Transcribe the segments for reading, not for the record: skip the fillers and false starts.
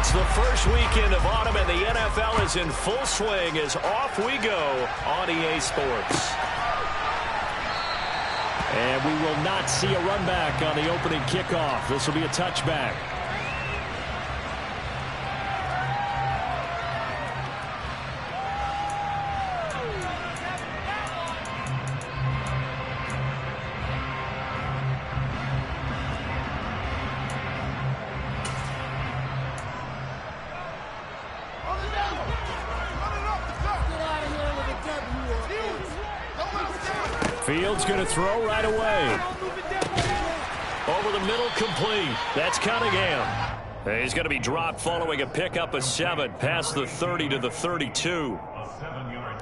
It's the first weekend of autumn, and the NFL is in full swing as off we go on EA Sports. And we will not see a run back on the opening kickoff. This will be a touchback. Fields going to throw right away. Over the middle, complete. That's Cunningham. He's going to be dropped following a pickup of 7 past the 30 to the 32.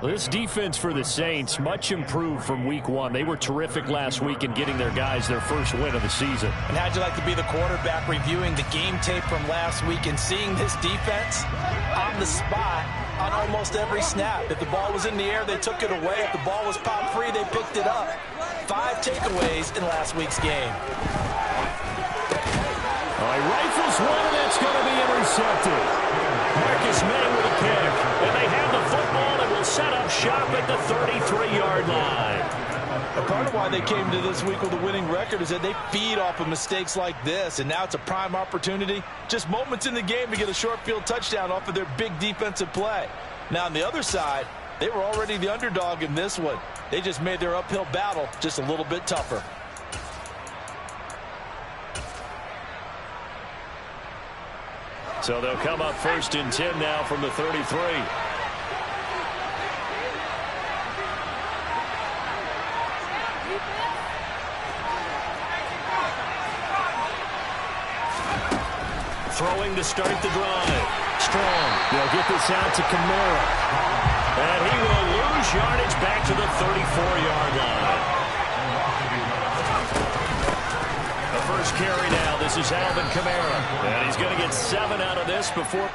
This defense for the Saints, much improved from week 1. They were terrific last week in getting their guys their first win of the season. And how'd you like to be the quarterback reviewing the game tape from last week and seeing this defense on the spot on almost every snap? If the ball was in the air, they took it away. If the ball was popped free, they picked it up. 5 takeaways in last week's game. All right, rifles one, and that's going to be intercepted. Marcus May with a pick. And they have the football and will set up shop at the 33-yard line. A part of why they came to this week with a winning record is that they feed off of mistakes like this, and now it's a prime opportunity. Just moments in the game to get a short field touchdown off of their big defensive play. Now, on the other side, they were already the underdog in this one. They just made their uphill battle just a little bit tougher. So they'll come up 1st and 10 now from the 33. Throwing to start the drive. Strong. They'll get this out to Kamara. And he will lose yardage back to the 34-yard line. The first carry now. This is Alvin Kamara. And he's going to get 7 out of this before...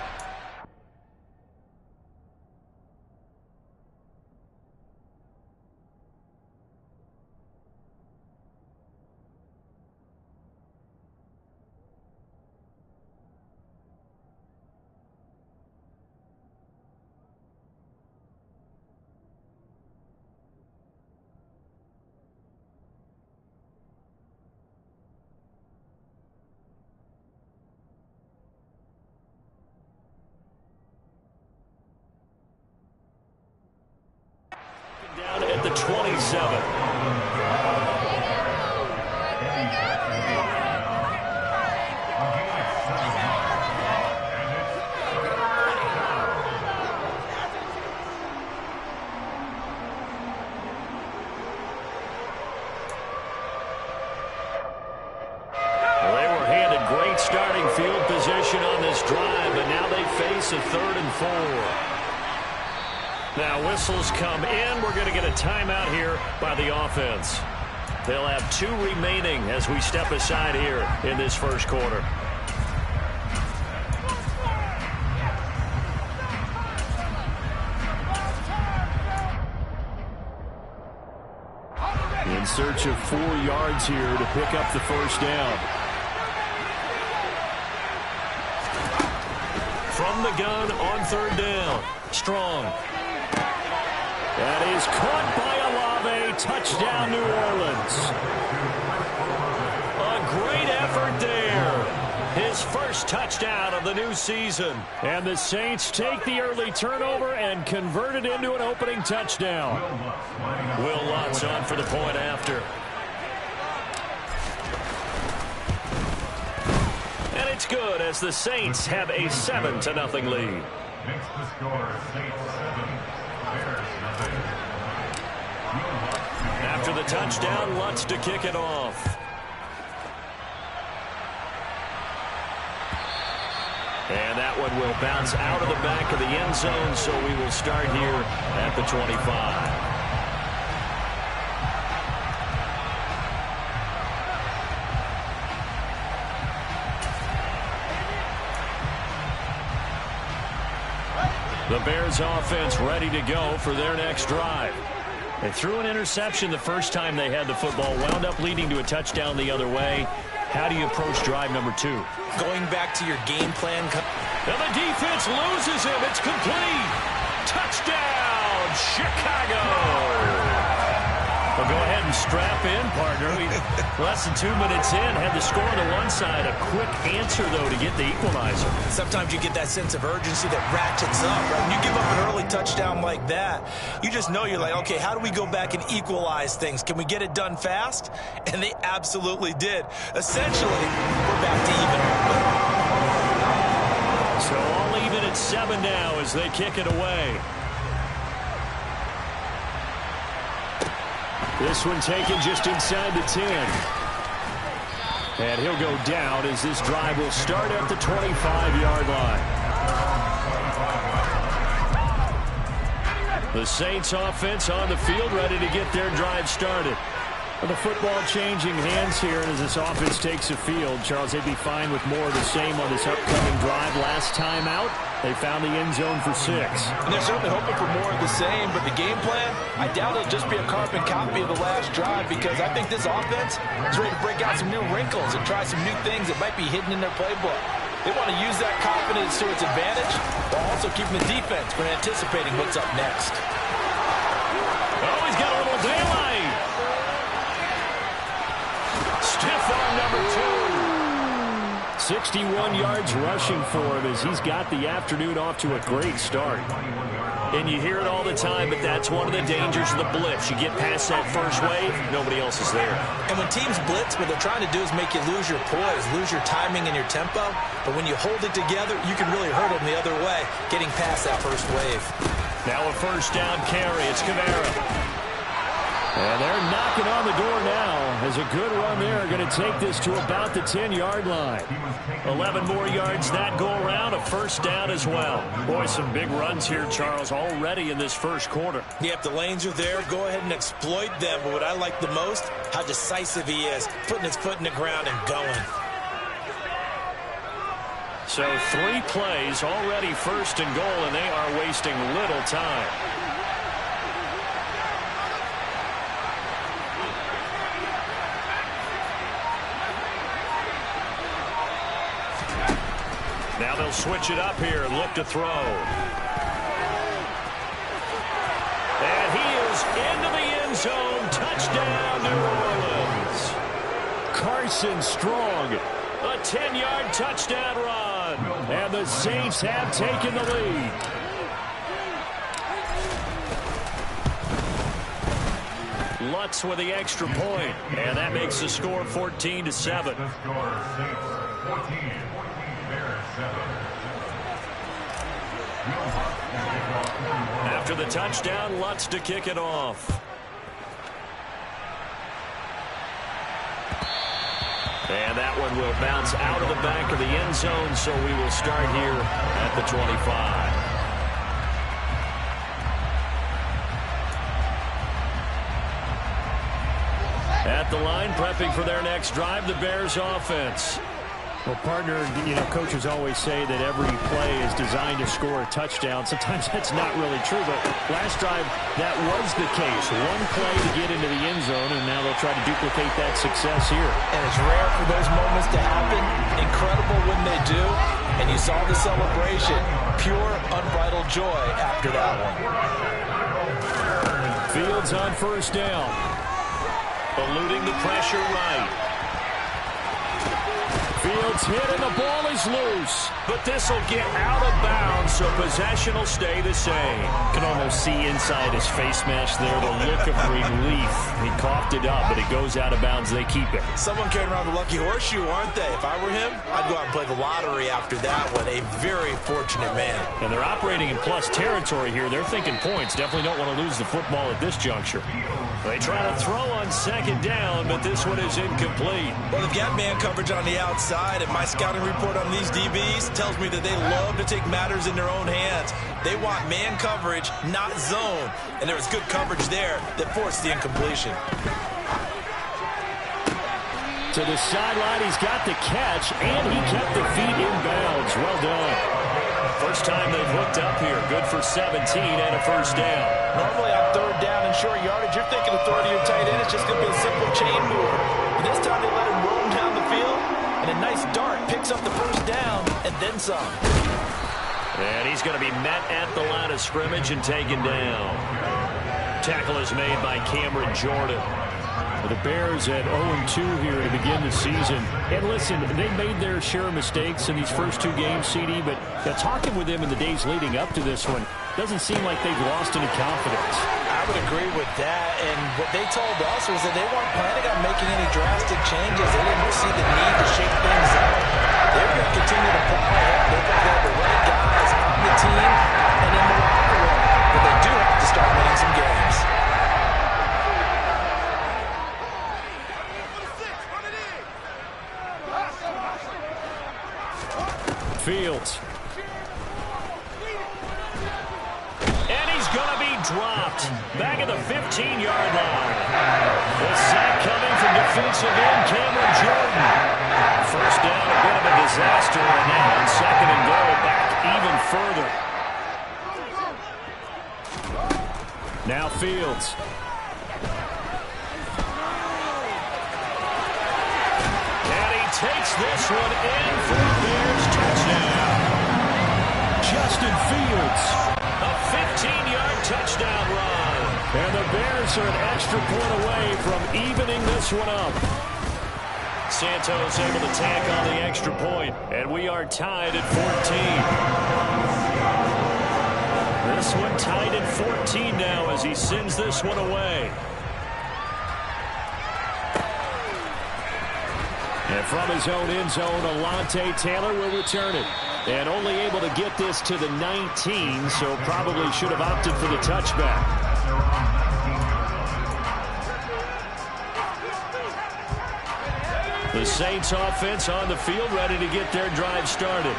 down at the 27. They were handed great starting field position on this drive, but now they face a 3rd and 4. Now whistles come in. We're going to get a timeout here by the offense. They'll have 2 remaining as we step aside here in this first quarter. In search of 4 yards here to pick up the first down. From the gun on 3rd down. Strong. That is caught by Olave. Touchdown, New Orleans. A great effort there. His first touchdown of the new season. And the Saints take the early turnover and convert it into an opening touchdown. Will Lutz on for the point after. And it's good as the Saints have a 7-0 lead. Makes the score Saints 7, Bears nothing. After the touchdown, Lutz to kick it off. And that one will bounce out of the back of the end zone, so we will start here at the 25. The Bears offense ready to go for their next drive. They threw an interception the first time they had the football, wound up leading to a touchdown the other way. How do you approach drive number 2? Going back to your game plan. And the defense loses him. It's complete. Touchdown, Chicago. Well, go ahead and strap in, partner. Less than 2 minutes in, had the score on the one side. A quick answer, though, to get the equalizer. Sometimes you get that sense of urgency that ratchets up, right? When you give up an early touchdown like that, you just know you're like, okay, how do we go back and equalize things? Can we get it done fast? And they absolutely did. Essentially, we're back to even. So all even at 7 now as they kick it away. This one taken just inside the 10. And he'll go down as this drive will start at the 25-yard line. The Saints offense on the field ready to get their drive started. The football changing hands here as this offense takes the field. Charles, they'd be fine with more of the same on this upcoming drive. Last time out, they found the end zone for 6. And they're certainly hoping for more of the same, but the game plan, I doubt it'll just be a carbon copy of the last drive because I think this offense is ready to break out some new wrinkles and try some new things that might be hidden in their playbook. They want to use that confidence to its advantage while also keeping the defense from anticipating what's up next. Oh, he's got a little daylight. Stiff arm number 2. 61 yards rushing for him as he's got the afternoon off to a great start. And you hear it all the time, but that's one of the dangers of the blitz. You get past that first wave, nobody else is there. And when teams blitz, what they're trying to do is make you lose your poise, lose your timing and your tempo. But when you hold it together, you can really hurt them the other way, getting past that first wave. Now a first down carry. It's Kamara. And they're knocking on the door now as a good run there. Going to take this to about the 10-yard line. 11 more yards that go around. A first down as well. Boy, some big runs here, Charles, already in this first quarter. Yep, the lanes are there. Go ahead and exploit them. But what I like the most, how decisive he is, putting his foot in the ground and going. So 3 plays already first and goal, and they are wasting little time. Now they'll switch it up here and look to throw. And he is into the end zone. Touchdown, New Orleans. Carson Strong. A 10-yard touchdown run. And the Saints have taken the lead. Lutz with the extra point. And that makes the score 14-7. The score, Saints 14. After the touchdown, Lutz to kick it off. And that one will bounce out of the back of the end zone, so we will start here at the 25. At the line, prepping for their next drive, the Bears offense. Well, partner, coaches always say that every play is designed to score a touchdown. Sometimes that's not really true, but last drive, that was the case. One play to get into the end zone, and now they'll try to duplicate that success here. And it's rare for those moments to happen. Incredible when they do. And you saw the celebration. Pure, unbridled joy after that one. Fields on first down. Eluding the pressure right. Fields hit and the ball is loose. But this will get out of bounds, so possession will stay the same. Can almost see inside his face mask there the look of relief. He coughed it up, but it goes out of bounds. They keep it. Someone carrying around the lucky horseshoe, aren't they? If I were him, I'd go out and play the lottery after that one. A very fortunate man. And they're operating in plus territory here. They're thinking points. Definitely don't want to lose the football at this juncture. They try to throw on second down, but this one is incomplete. Well, they've got man coverage on the outside, and my scouting report on these DBs tells me that they love to take matters in their own hands. They want man coverage, not zone. And there was good coverage there that forced the incompletion. To the sideline, he's got the catch, and he kept the feet in bounds. Well done. First time they've hooked up here. Good for 17 and a first down. Normally on third down and short yardage, you're thinking of throwing to your tight end. It's just going to be a simple chain move. But this time they let him roam down the field, and a nice dart picks up the first down and then some. And he's going to be met at the line of scrimmage and taken down. Tackle is made by Cameron Jordan. The Bears at 0-2 here to begin the season. And listen, they made their share of mistakes in these first two games, CD, but talking with them in the days leading up to this one, doesn't seem like they've lost any confidence. I would agree with that, and what they told us was that they weren't planning on making any drastic changes. They didn't see the need to shake things up. They're going to continue to plow ahead. They're going to have the right guys on the team and in the locker room, but they do have to start winning some games. Fields. And he's going to be dropped back at the 15-yard line. The sack coming from defensive end Cameron Jordan. First down, a bit of a disaster, and now on second and goal, back even further. Now Fields. And he takes this one in for a Bears touchdown. Justin Fields. A 15-yard touchdown run. And the Bears are an extra point away from evening this one up. Santos able to tack on the extra point, and we are tied at 14. This one tied at 14 now as he sends this one away. And from his own end zone, Alontae Taylor will return it. And only able to get this to the 19, so probably should have opted for the touchback. The Saints offense on the field ready to get their drive started.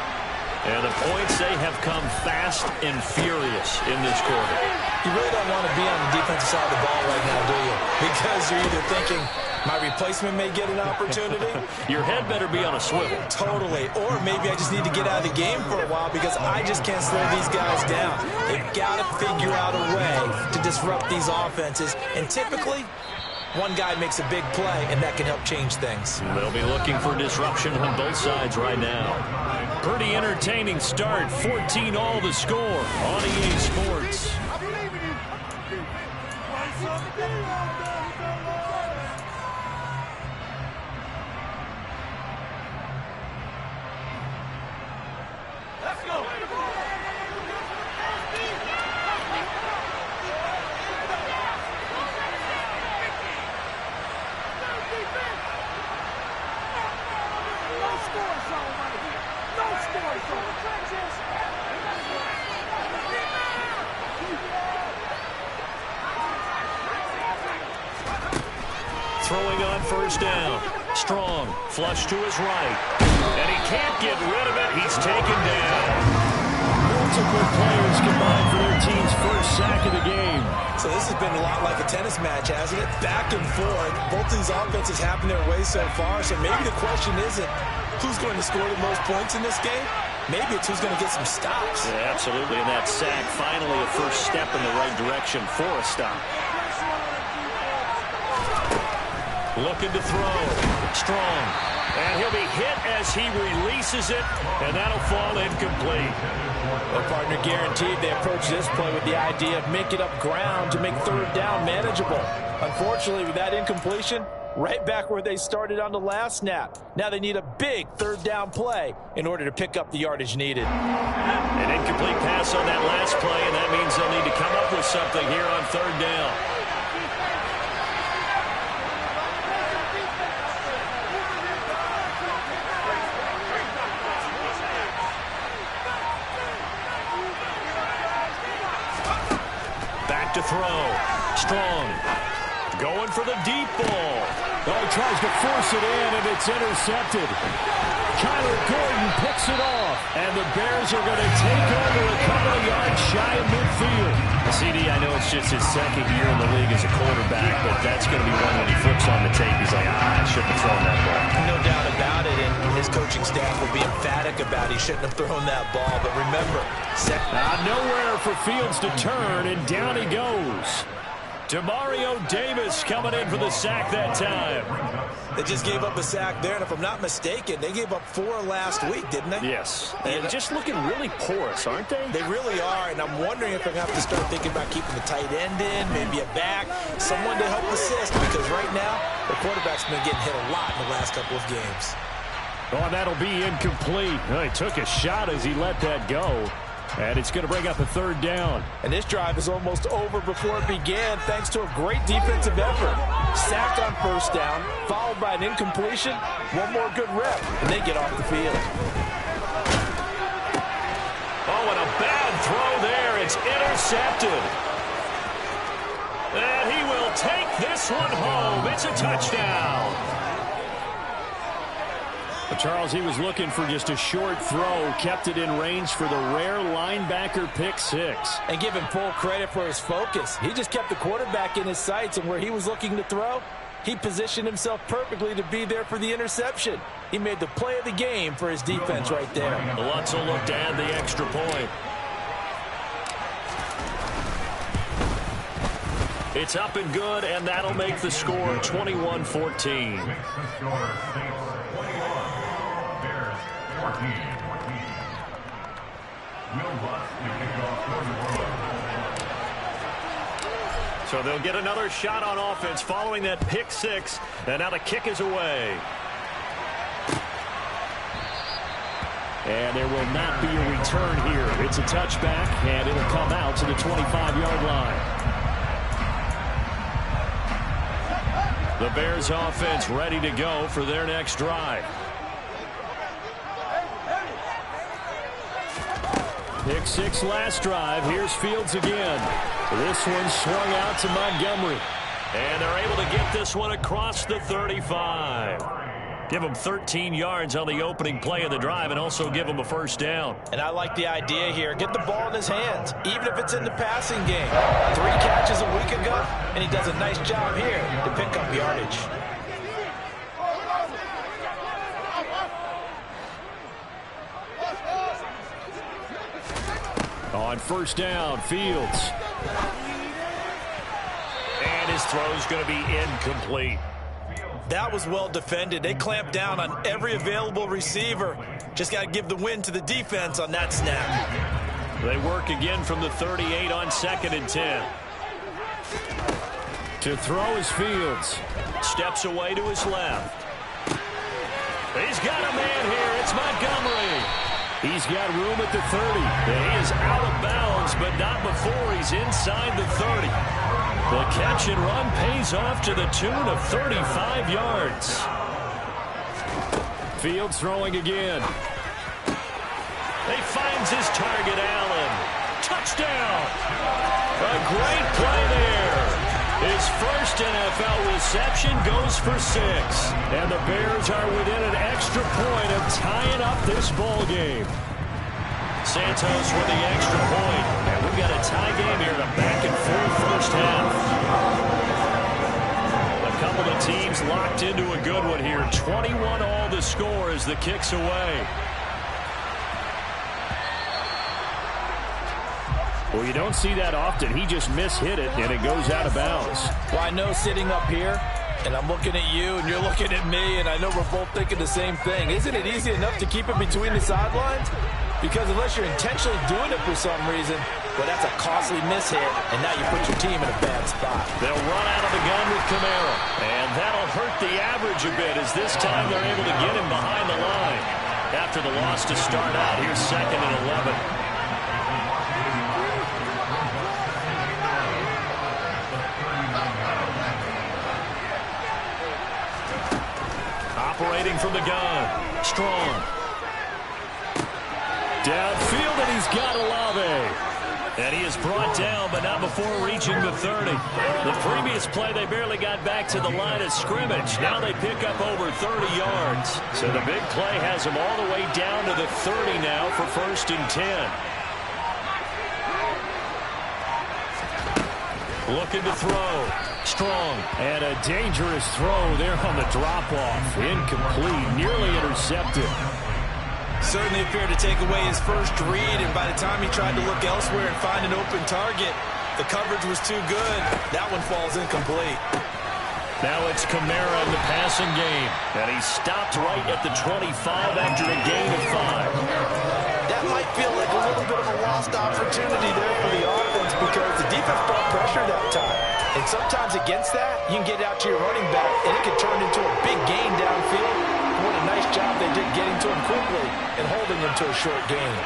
And the points, they have come fast and furious in this quarter. You really don't want to be on the defensive side of the ball right now, do you? Because you're either thinking, my replacement may get an opportunity. Your head better be on a swivel. Totally. Or maybe I just need to get out of the game for a while because I just can't slow these guys down. They've got to figure out a way to disrupt these offenses. And typically, one guy makes a big play, and that can help change things. They'll be looking for disruption on both sides right now. Pretty entertaining start. 14 all the score on EA Sports. Let's go. Throwing on first down. Strong, flush to his right. And he can't get rid of it. He's taken down. Multiple players combined for their team's first sack of the game. So this has been a lot like a tennis match, hasn't it? Back and forth. Both these offenses happen their way so far. So maybe the question isn't who's going to score the most points in this game. Maybe it's who's going to get some stops. Yeah, absolutely. And that sack, finally a first step in the right direction for a stop. Looking to throw. Strong. And he'll be hit as he releases it, and that'll fall incomplete. Well, partner, guaranteed they approach this play with the idea of making up ground to make third down manageable. Unfortunately, with that incompletion, right back where they started on the last snap. Now they need a big third down play in order to pick up the yardage needed. An incomplete pass on that last play, and that means they'll need to come up with something here on third down. To throw. Strong. Going for the deep ball. Oh, he tries to force it in, and it's intercepted. Kyler Gordon picks it off, and the Bears are going to take over a couple of yards shy of midfield. CD, I know it's just his second year in the league as a quarterback, but that's going to be one when he flips on the tape. He's like, I shouldn't have thrown that ball. No doubt about it, and his coaching staff will be emphatic about he shouldn't have thrown that ball. But remember, nowhere for Fields to turn, and down he goes. Demario Davis coming in for the sack that time. They just gave up a sack there, and if I'm not mistaken, they gave up 4 last week, didn't they? Yes. And just looking really porous, aren't they? They really are, and I'm wondering if they're going to have to start thinking about keeping the tight end in, maybe a back, someone to help assist, because right now, the quarterback's been getting hit a lot in the last couple of games. Oh, and that'll be incomplete. Well, he took a shot as he let that go. And it's going to bring up a 3rd down. And this drive is almost over before it began thanks to a great defensive effort. Sacked on 1st down, followed by an incompletion, one more good rep, and they get off the field. Oh, and a bad throw there. It's intercepted. And he will take this one home. It's a touchdown. But Charles, he was looking for just a short throw, kept it in range for the rare linebacker pick 6. And give him full credit for his focus. He just kept the quarterback in his sights, and where he was looking to throw, he positioned himself perfectly to be there for the interception. He made the play of the game for his defense right there. Lutz will look to add the extra point. It's up and good, and that'll make the score 21-14. So they'll get another shot on offense following that pick 6, and now the kick is away. And there will not be a return here. It's a touchback, and it'll come out to the 25-yard line. The Bears offense ready to go for their next drive. Pick 6 last drive. Here's Fields again. This one swung out to Montgomery. And they're able to get this one across the 35. Give them 13 yards on the opening play of the drive and also give them a 1st down. And I like the idea here. Get the ball in his hands, even if it's in the passing game. 3 catches a week ago, and he does a nice job here to pick up yardage. On 1st down, Fields. And his throw's going to be incomplete. That was well defended. They clamped down on every available receiver. Just got to give the win to the defense on that snap. They work again from the 38 on 2nd and 10. To throw is Fields. Steps away to his left. He's got a man here. It's Montgomery. He's got room at the 30. He is out of bounds, but not before he's inside the 30. The catch and run pays off to the tune of 35 yards. Fields throwing again. He finds his target, Allen. Touchdown. A great play there. His first NFL reception goes for 6. And the Bears are within an extra point of tying up this ball game. Santos with the extra point. And we've got a tie game here in a back-and-forth 1st half. A couple of teams locked into a good one here. 21 all the score as the kick's away. Well, you don't see that often. He just mishit it, and it goes out of bounds. Well, I know sitting up here, and I'm looking at you, and you're looking at me, and I know we're both thinking the same thing. Isn't it easy enough to keep it between the sidelines? Because unless you're intentionally doing it for some reason, well, that's a costly mishit, and now you put your team in a bad spot. They'll run out of the gun with Kamara, and that'll hurt the average a bit as this time they're able to get him behind the line. After the loss to start out, here's 2nd and 11. Operating from the gun. Strong. Downfield, and he's got Olave. And he is brought down, but not before reaching the 30. The previous play, they barely got back to the line of scrimmage. Now they pick up over 30 yards. So the big play has them all the way down to the 30 now for 1st and 10. Looking to throw. Strong. And a dangerous throw there on the drop-off. Incomplete. Nearly intercepted. Certainly appeared to take away his first read, and by the time he tried to look elsewhere and find an open target, The coverage was too good. That one falls incomplete. Now it's Kamara in the passing game. And he stopped right at the 25 after a gain of 5. That might feel like a little bit of a lost opportunity there for the offense because the defense brought pressure that time. And sometimes against that, you can get out to your running back, and it can turn into a big gain downfield. What a nice job they did getting to him quickly and holding him to a short gain.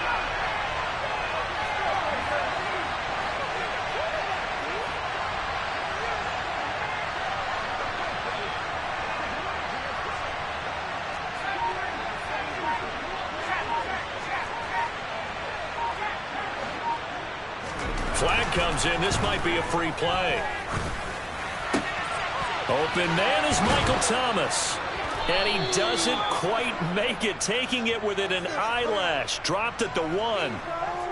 Flag comes in. This might be a free play. Open man is Michael Thomas. And he doesn't quite make it, taking it within an eyelash. Dropped at the 1.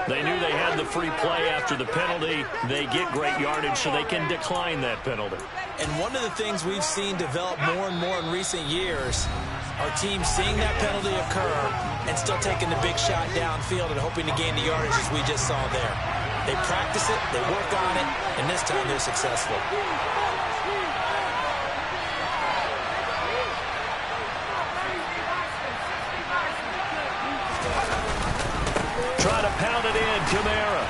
They knew they had the free play after the penalty. They get great yardage, so they can decline that penalty. And one of the things we've seen develop more and more in recent years are teams seeing that penalty occur and still taking the big shot downfield and hoping to gain the yardage as we just saw there. They practice it, they work on it, and this time they're successful. Try to pound it in, Kamara.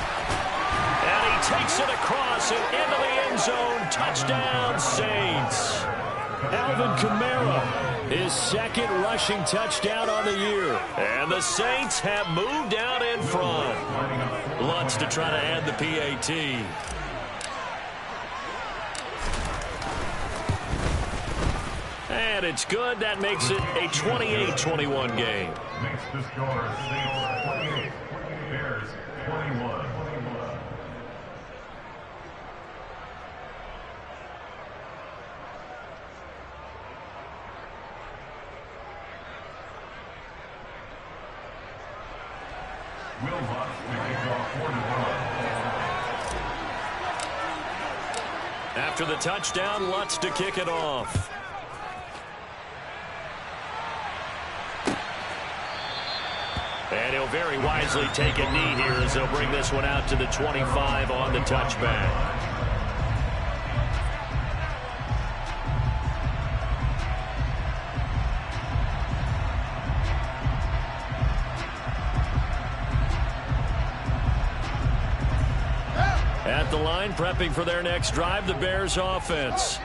And he takes it across and into the end zone. Touchdown, Saints. Alvin Kamara, his second rushing touchdown on the year. And the Saints have moved out in front. Lutz to try to add the PAT. And it's good. That makes it a 28-21 game. Makes the score Saints 28, Bears 21. After the touchdown, Lutz to kick it off. And he'll very wisely take a knee here as they'll bring this one out to the 25 on the touchback. At the line, prepping for their next drive, the Bears offense.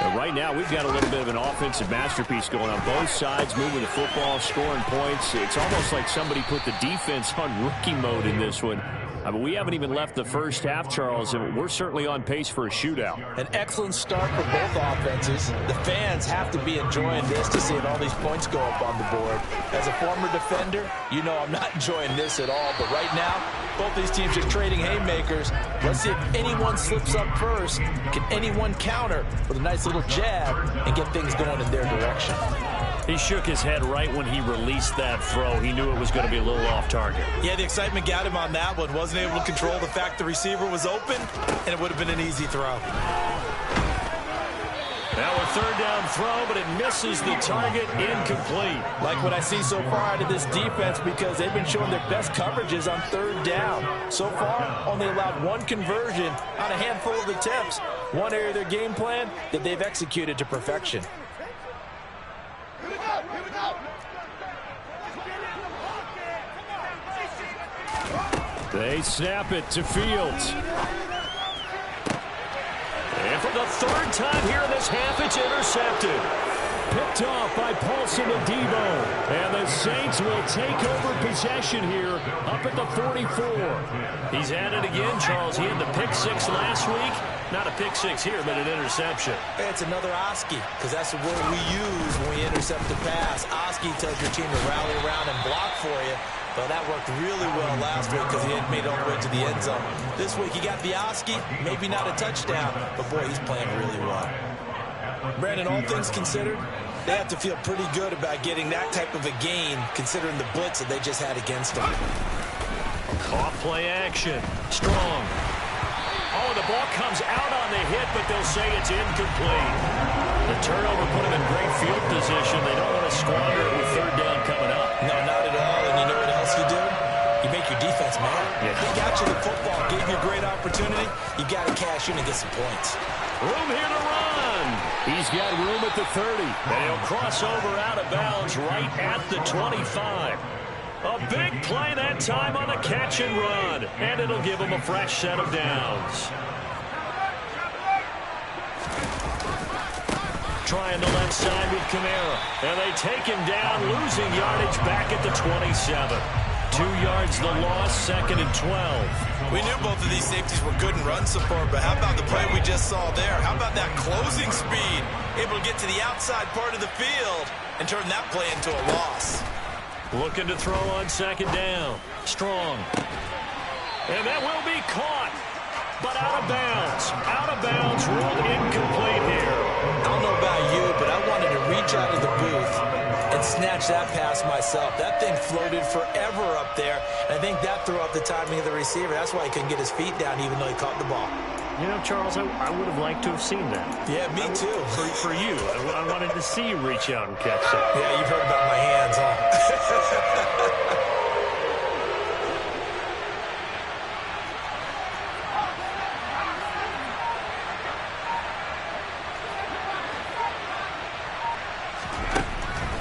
Right now, we've got a little bit of an offensive masterpiece going on both sides, moving the football, scoring points. It's almost like somebody put the defense on rookie mode in this one. I mean, we haven't even left the first half, Charles, and we're certainly on pace for a shootout. An excellent start for both offenses. The fans have to be enjoying this to see all these points go up on the board. As a former defender, you know I'm not enjoying this at all. But right now, both these teams are trading haymakers. Let's see if anyone slips up first. Can anyone counter with a nice little jab and get things going in their direction? He shook his head right when he released that throw. He knew it was going to be a little off target. Yeah, the excitement got him on that one. Wasn't able to control the fact the receiver was open, and it would have been an easy throw. Now a third down throw, but it misses the target, incomplete. Like what I see so far out of this defense because they've been showing their best coverages on third down. So far, only allowed one conversion on a handful of attempts. One area of their game plan that they've executed to perfection. They snap it to Fields. And for the third time here in this half, it's intercepted. Picked off by Paulson and Debo. And the Saints will take over possession here up at the 44. He's at it again, Charles. He had the pick six last week. Not a pick six here, but an interception. It's another Oski, because that's the word we use when we intercept the pass. Oski tells your team to rally around and block for you. Well, that worked really well last week because he hadn't made it all the way to the end zone. This week he got the Oski, maybe not a touchdown, but boy, he's playing really well. Brandon, all things considered, they have to feel pretty good about getting that type of a gain considering the blitz that they just had against them. Caught play action. Strong. Oh, the ball comes out on the hit, but they'll say it's incomplete. The turnover put them in great field position. They don't want to squander it with third down coming up. No, not at all. And you know what else you do? You make your defense mad. Yeah. They got you the football, gave you a great opportunity. You got to cash in and get some points. Room here to run. He's got room at the 30. And he'll cross over out of bounds right at the 25. A big play that time on a catch and run. And it'll give him a fresh set of downs. Trying the left side with Kamara. And they take him down, losing yardage back at the 27. 2 yards the loss, 2nd and 12. We knew both of these safeties were good in run support, but how about the play we just saw there? How about that closing speed? Able to get to the outside part of the field and turn that play into a loss. Looking to throw on 2nd down. Strong. And that will be caught. But out of bounds. Out of bounds, ruled incomplete here. I don't know about you, but I wanted to reach out of the booth and snatch that pass myself. That thing floated forever up there, and I think that threw off the timing of the receiver. That's why he couldn't get his feet down even though he caught the ball. You know, Charles, I would have liked to have seen that. Yeah, me too. For you. I wanted to see you reach out and catch that. Yeah, you've heard about my hands, huh?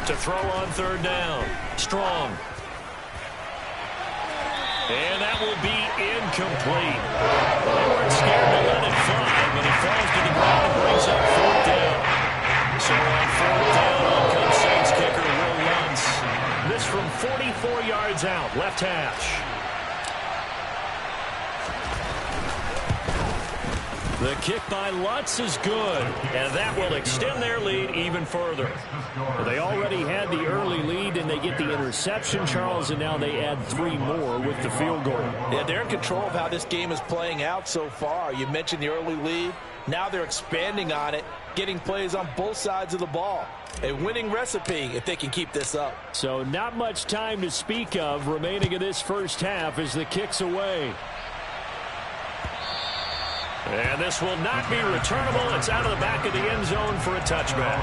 To throw on 3rd down. Strong. And that will be incomplete. They weren't scared to let it fly, but he falls to the ground and brings up 4th down. So on 4th down, on comes Saints kicker Will Lutz. This from 44 yards out, left hash. The kick by Lutz is good, and that will extend their lead even further. Well, they already had the early lead, and they get the interception, Charles, and now they add 3 more with the field goal. Yeah, they're in control of how this game is playing out so far. You mentioned the early lead. Now they're expanding on it, getting plays on both sides of the ball. A winning recipe if they can keep this up. So not much time to speak of remaining in this first half as the kick's away. And this will not be returnable. It's out of the back of the end zone for a touchback.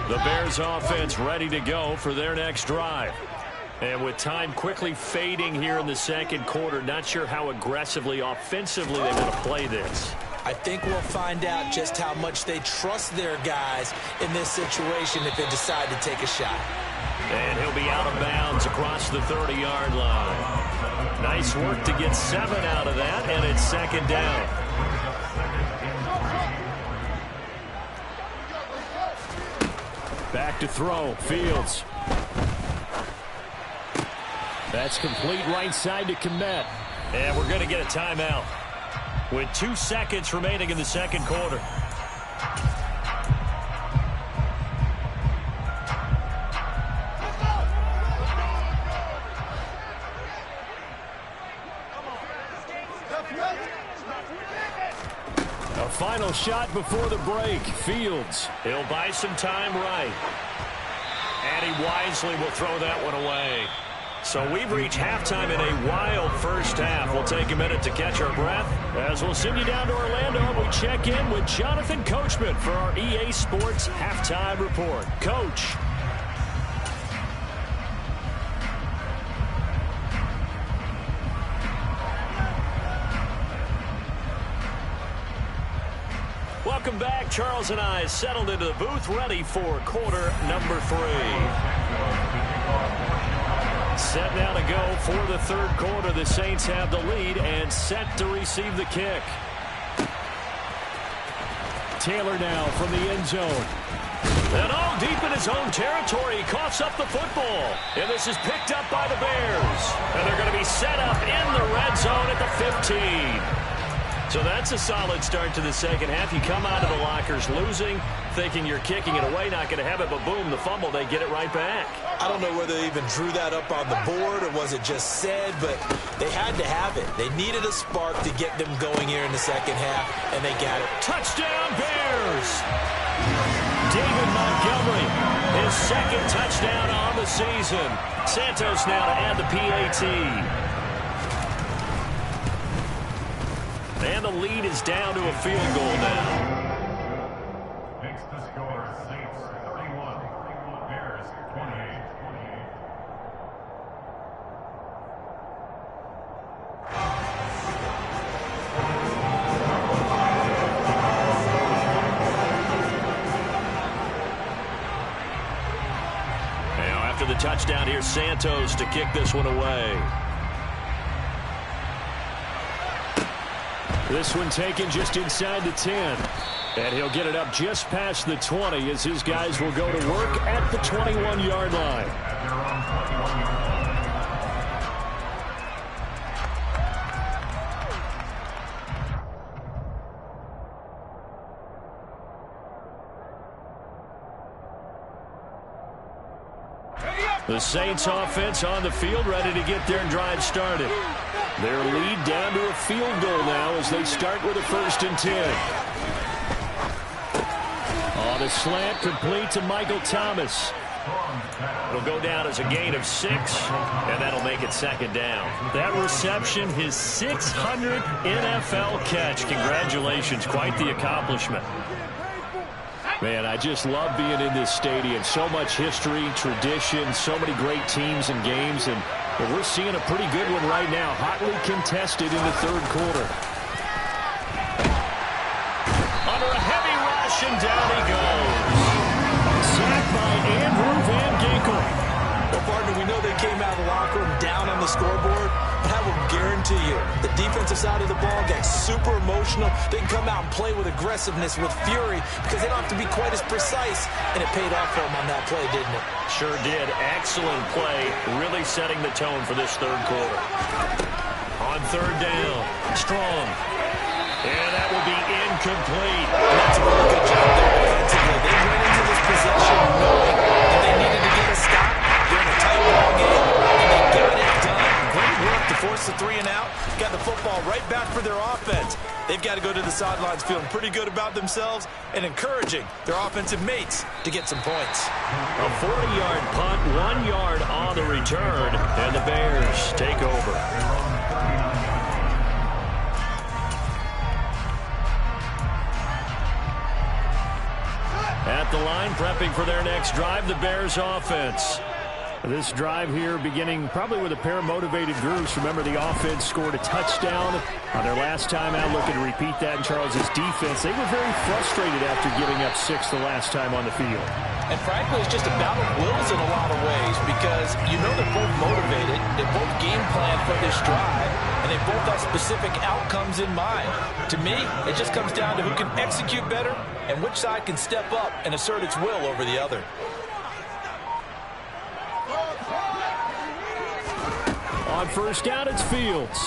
The Bears offense ready to go for their next drive. And with time quickly fading here in the 2nd quarter, not sure how aggressively, offensively they want to play this. I think we'll find out just how much they trust their guys in this situation if they decide to take a shot. And he'll be out of bounds across the 30-yard line. Nice work to get 7 out of that, and it's 2nd down. Back to throw. Fields. That's complete right side to Komet. And we're going to get a timeout with 2 seconds remaining in the 2nd quarter. A final shot before the break. Fields. He'll buy some time right. And he wisely will throw that one away. So we've reached halftime in a wild first half. We'll take a minute to catch our breath as we'll send you down to Orlando and we check in with Jonathan Coachman for our EA Sports Halftime Report. Coach. Welcome back. Charles and I settled into the booth ready for quarter number 3. Set now to go for the 3rd quarter. The Saints have the lead and set to receive the kick. Taylor now from the end zone. And all deep in his own territory, he coughs up the football. And this is picked up by the Bears. And they're going to be set up in the red zone at the 15. So that's a solid start to the 2nd half. You come out of the lockers losing, thinking you're kicking it away, not going to have it, but boom, the fumble, they get it right back. I don't know whether they even drew that up on the board or was it just said, but they had to have it. They needed a spark to get them going here in the 2nd half, and they got it. Touchdown, Bears! David Montgomery, his 2nd touchdown on the season. Santos now to add the PAT. And the lead is down to a field goal now. touchdown. Here's Santos to kick this one away. This one taken just inside the 10. And he'll get it up just past the 20 as his guys will go to work at the 21-yard line. The Saints offense on the field, ready to get their drive started. Their lead down to a field goal now as they start with a 1st and 10. On a slant, complete to Michael Thomas. It'll go down as a gain of 6, and that'll make it 2nd down. That reception, his 600th NFL catch. Congratulations, quite the accomplishment. Man, I just love being in this stadium. So much history, tradition, so many great teams and games, and we're seeing a pretty good one right now. Hotly contested in the 3rd quarter. Under a heavy rush, and down he goes. Sacked by Andrew Van Ginkel. Well, partner, we know they came out of the locker room down on the scoreboard, but I will guarantee you the defensive side of the ball got super emotional. They can come out and play with aggressiveness, with fury, because they don't have to be quite as precise, and it paid off for them on that play, didn't it? Sure did. Excellent play, really setting the tone for this 3rd quarter. On 3rd down, Strong. And that will be incomplete. And that's a really good job there defensively. They went into this possession knowing that they needed to get a stop. They're in a tight ball game, and they got it done. Great work to force the 3 and out. Got the football right back for their offense. They've got to go to the sidelines feeling pretty good about themselves and encouraging their offensive mates to get some points. A 40-yard punt, 1 yard on the return, and the Bears take over. At the line, prepping for their next drive, the Bears offense. This drive here beginning probably with a pair of motivated groups. Remember, the offense scored a touchdown on their last time out. Looking to repeat that in Charles's defense. They were very frustrated after giving up 6 the last time on the field. And frankly, it's just a battle of wills in a lot of ways because you know they're both motivated. They both game plan for this drive, and they both have specific outcomes in mind. To me, it just comes down to who can execute better and which side can step up and assert its will over the other. On 1st down, it's Fields.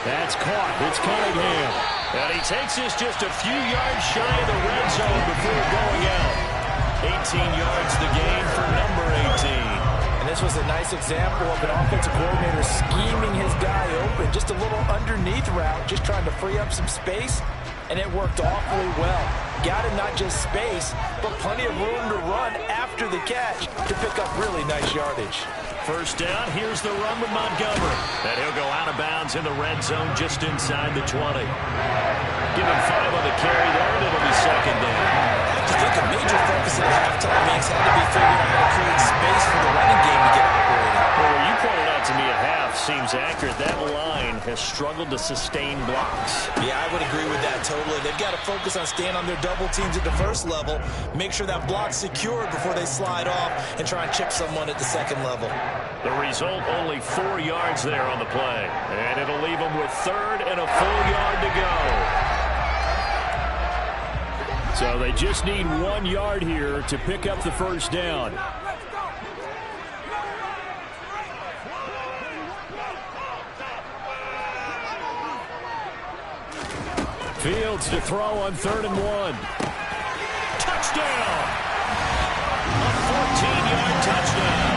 That's caught. It's Cunningham. And he takes this just a few yards shy of the red zone before going out. 18 yards the gain for number 18. And this was a nice example of an offensive coordinator scheming his guy open. Just a little underneath route, just trying to free up some space, and it worked awfully well. Got him not just space, but plenty of room to run after the catch to pick up really nice yardage. 1st down, here's the run with Montgomery. And he'll go out of bounds in the red zone just inside the 20. Give him 5 on the carry there, and it'll be 2nd down. I think a major focus at halftime has had to be figuring out how to create space for the running game to get operating. Well, what you pointed out to me at half seems accurate. That line has struggled to sustain blocks. Yeah, I would agree with that totally. They've got to focus on staying on their double teams at the 1st level, make sure that block's secured before they slide off, and try and chip someone at the 2nd level. The result, only 4 yards there on the play. And it'll leave them with 3rd and a full yard to go. So they just need 1 yard here to pick up the 1st down. Fields to throw on 3rd and 1. Touchdown! A 14-yard touchdown.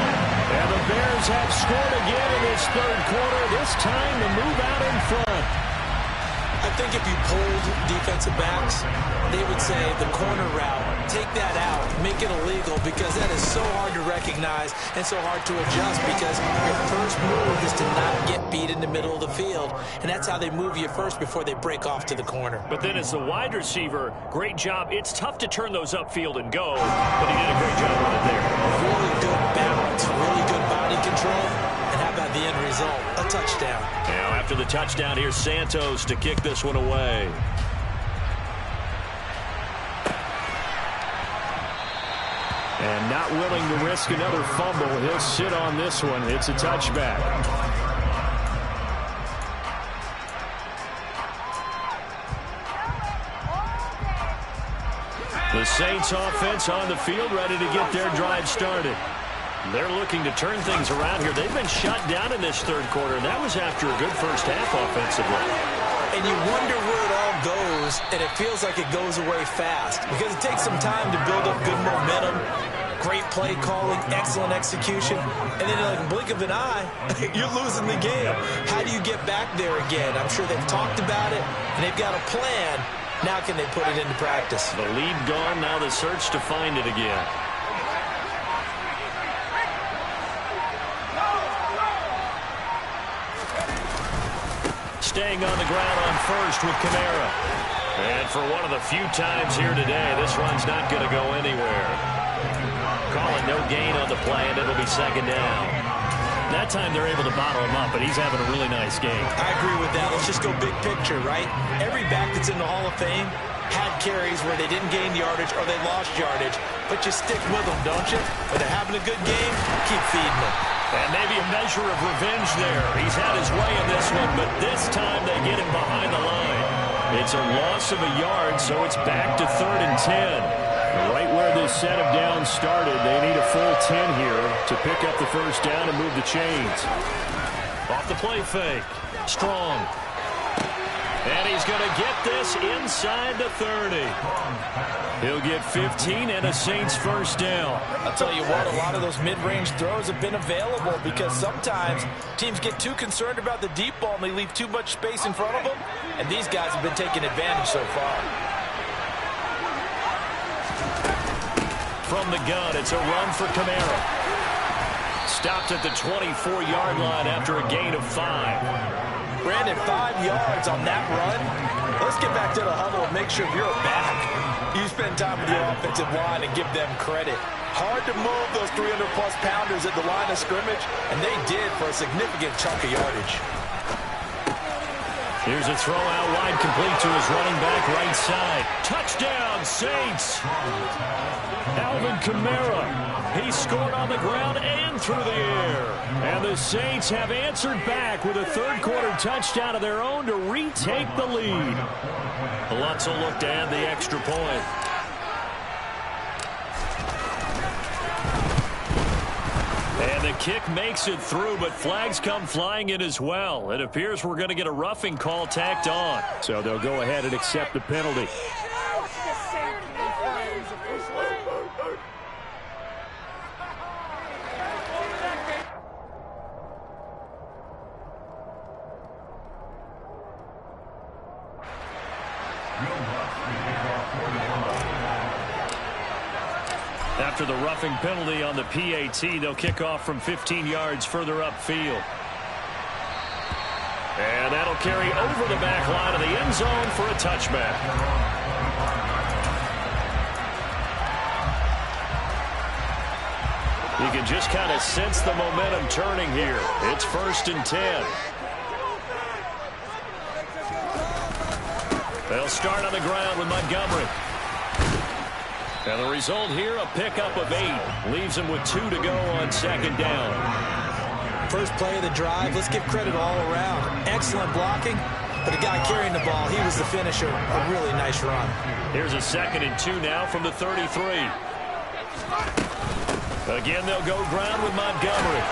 And the Bears have scored again in this 3rd quarter. This time to move out in front. I think if you polled defensive backs, they would say the corner route, take that out, make it illegal, because that is so hard to recognize and so hard to adjust because your first move is to not get beat in the middle of the field, and that's how they move you first before they break off to the corner. But then as the wide receiver, great job. It's tough to turn those upfield and go, but he did a great job with it there. Really good balance, really good body control, and how about the end result? A touchdown. Now after the touchdown, here's Santos to kick this one away. And not willing to risk another fumble. He'll sit on this one. It's a touchback. The Saints offense on the field, ready to get their drive started. They're looking to turn things around here. They've been shut down in this third quarter, and that was after a good first half offensively. And you wonder where it all goes, and it feels like it goes away fast because it takes some time to build up good momentum, great play calling, excellent execution, and then in a blink of an eye, you're losing the game. How do you get back there again? I'm sure they've talked about it, and they've got a plan. Now can they put it into practice? The lead gone, now the search to find it again. Staying on the ground on first with Kamara. And for one of the few times here today, this run's not going to go anywhere. Call it no gain on the play, and it'll be second down. That time they're able to bottle him up, but he's having a really nice game. I agree with that. Let's just go big picture, right? Every back that's in the Hall of Fame had carries where they didn't gain yardage or they lost yardage, but you stick with them, don't you? When they're having a good game, keep feeding them. And maybe a measure of revenge there. He's had his way in this one, but this time they get him behind the line. It's a loss of a yard, so it's back to 3rd and 10. Right where this set of downs started, they need a full 10 here to pick up the first down and move the chains. Off the play fake. Strong. And he's going to get this inside the 30. He'll get 15 and a Saints first down. I'll tell you what, a lot of those mid-range throws have been available because sometimes teams get too concerned about the deep ball and they leave too much space in front of them, and these guys have been taking advantage so far. From the gun, it's a run for Kamara. Stopped at the 24-yard line after a gain of 5. Brandon, 5 yards on that run. Let's get back to the huddle and make sure you're back. You spend time with your offensive line and give them credit. Hard to move those 300-plus pounders at the line of scrimmage, and they did for a significant chunk of yardage. Here's a throw out wide, complete to his running back right side. Touchdown, Saints! Alvin Kamara. He scored on the ground and through the air. And the Saints have answered back with a third-quarter touchdown of their own to retake the lead. Lutz will look to add the extra point. And the kick makes it through, but flags come flying in as well. It appears we're going to get a roughing call tacked on. So they'll go ahead and accept the penalty. After the roughing penalty on the PAT, they'll kick off from 15 yards further upfield. And that'll carry over the back line of the end zone for a touchback. You can just kind of sense the momentum turning here. It's 1st and 10. They'll start on the ground with Montgomery. And the result here, a pickup of 8. Leaves him with 2 to go on second down. First play of the drive, let's give credit all around. Excellent blocking, but the guy carrying the ball, he was the finisher. A really nice run. Here's a 2nd and 2 now from the 33. Again, they'll go ground with Montgomery.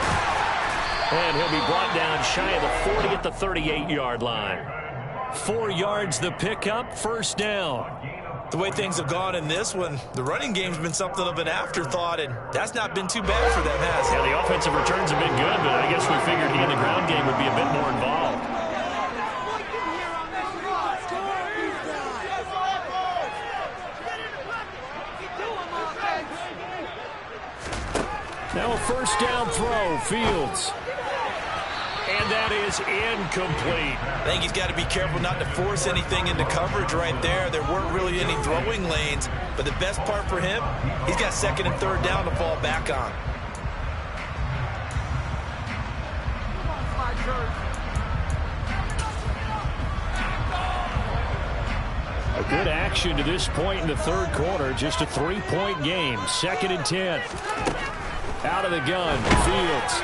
And he'll be brought down shy of the 40 at the 38-yard line. 4 yards the pickup, first down. The way things have gone in this one, the running game's been something of an afterthought, and that's not been too bad for them, has it? Yeah, the offensive returns have been good, but I guess we figured he in the ground game would be a bit more involved. Now a first down throw, Fields. And that is incomplete. I think he's got to be careful not to force anything into coverage right there. There weren't really any throwing lanes, but the best part for him, he's got 2nd and 3rd down to fall back on. A good action action to this point in the third quarter. Just a 3-point game. 2nd and 10. Out of the gun, Fields.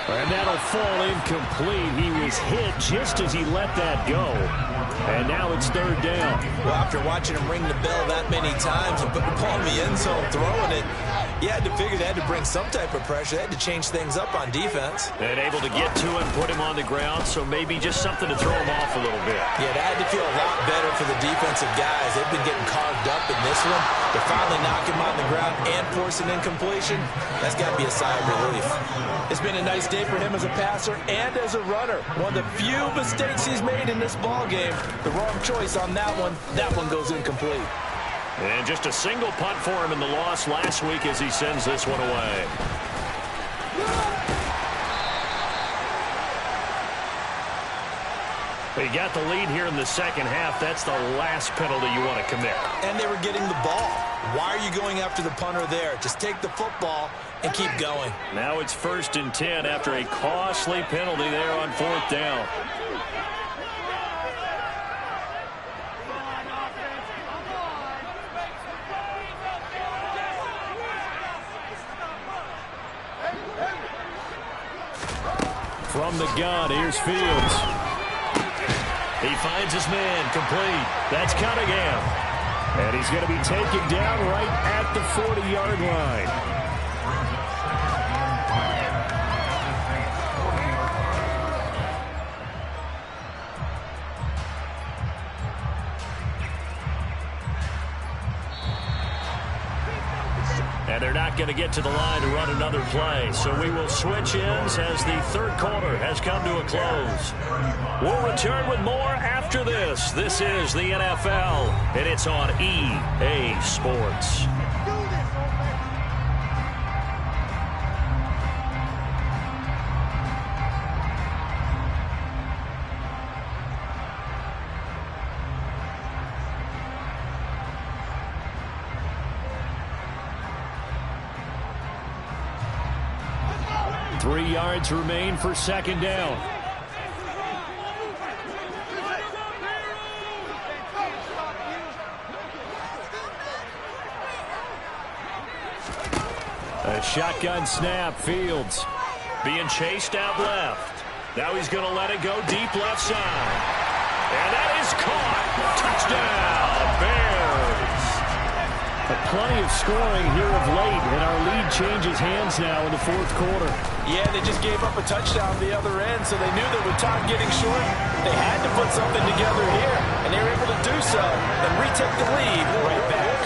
And that'll fall incomplete. He was hit just as he let that go. And now it's 3rd down. Well, after watching him ring the bell that many times and put the ball in the end zone throwing it, you had to figure they had to bring some type of pressure. They had to change things up on defense. And able to get to him, put him on the ground, so maybe just something to throw him off a little bit. Yeah, that had to feel a lot better for the defensive guys. They've been getting carved up in this one. To finally knock him on the ground and force an incompletion, that's got to be a sigh of relief. It's been a nice day for him as a passer and as a runner. One of the few mistakes he's made in this ball game. The wrong choice on that one. That one goes incomplete. And just a single punt for him in the loss last week as he sends this one away. He got the lead here in the second half. That's the last penalty you want to commit. And they were getting the ball. Why are you going after the punter there? Just take the football and keep going. Now it's 1st and 10 after a costly penalty there on 4th down. From the gun, here's Fields. He finds his man, complete. That's Cunningham. And he's going to be taken down right at the 40-yard line. And they're not going to get to the line to run another play. So we will switch ends as the third quarter has come to a close. We'll return with more after this. This is the NFL, and it's on EA Sports. 3 yards remain for 2nd down. A shotgun snap, Fields. Being chased out left. Now he's going to let it go deep left side. And that is caught. Touchdown, Bears. Plenty of scoring here of late, and our lead changes hands now in the 4th quarter. Yeah, they just gave up a touchdown the other end, so they knew that with time getting short, they had to put something together here, and they were able to do so and retake the lead right back.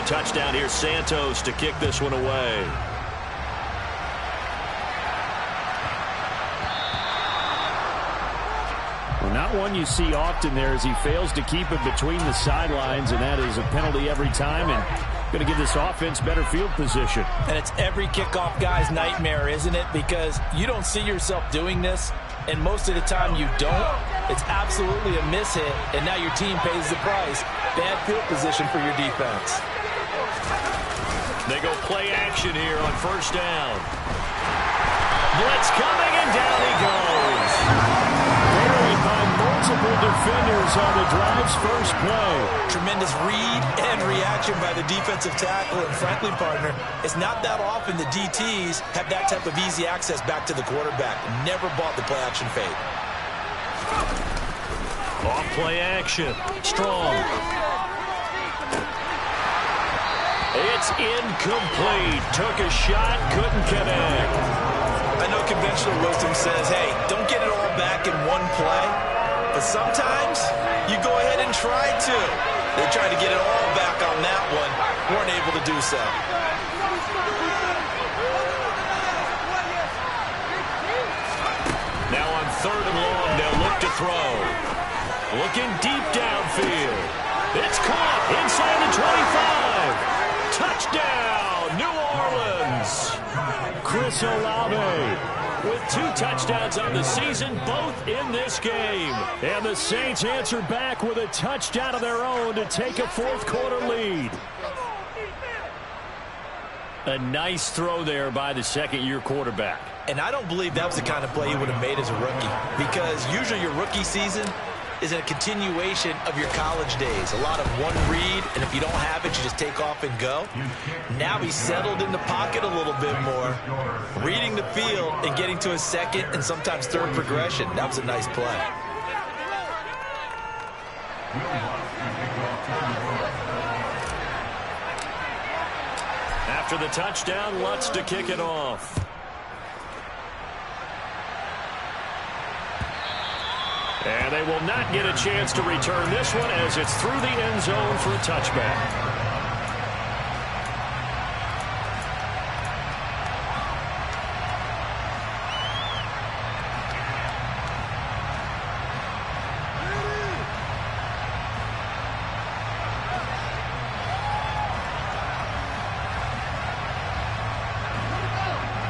Touchdown here, Santos to kick this one away. Well, not one you see often there as he fails to keep it between the sidelines, and that is a penalty every time, and going to give this offense better field position. And it's every kickoff guy's nightmare, isn't it? Because you don't see yourself doing this, and most of the time you don't. It's absolutely a miss hit, and now your team pays the price. Bad field position for your defense. They go play action here on 1st down. Blitz coming, and down he goes. Buried by multiple defenders on the drive's first play. Tremendous read and reaction by the defensive tackle, and frankly, partner, it's not that often the DTs have that type of easy access back to the quarterback. Never bought the play action fade. Off play action. Strong. It's incomplete. Took a shot, couldn't connect. I know conventional wisdom says, hey, don't get it all back in one play. But sometimes you go ahead and try to. They tried to get it all back on that one. Weren't able to do so. Now on 3rd and long, they'll look to throw. Looking deep downfield. It's caught inside the 25. Touchdown, New Orleans. Chris Olave. with 2 touchdowns on the season, both in this game. And the Saints answer back with a touchdown of their own to take a fourth-quarter lead. A nice throw there by the second-year quarterback. And I don't believe that was the kind of play he would have made as a rookie, because usually your rookie season is a continuation of your college days. A lot of one read, and if you don't have it, you just take off and go. Now he's settled in the pocket a little bit more, reading the field and getting to a second and sometimes third progression. That was a nice play. After the touchdown, Lutz to kick it off. And they will not get a chance to return this one as it's through the end zone for a touchback.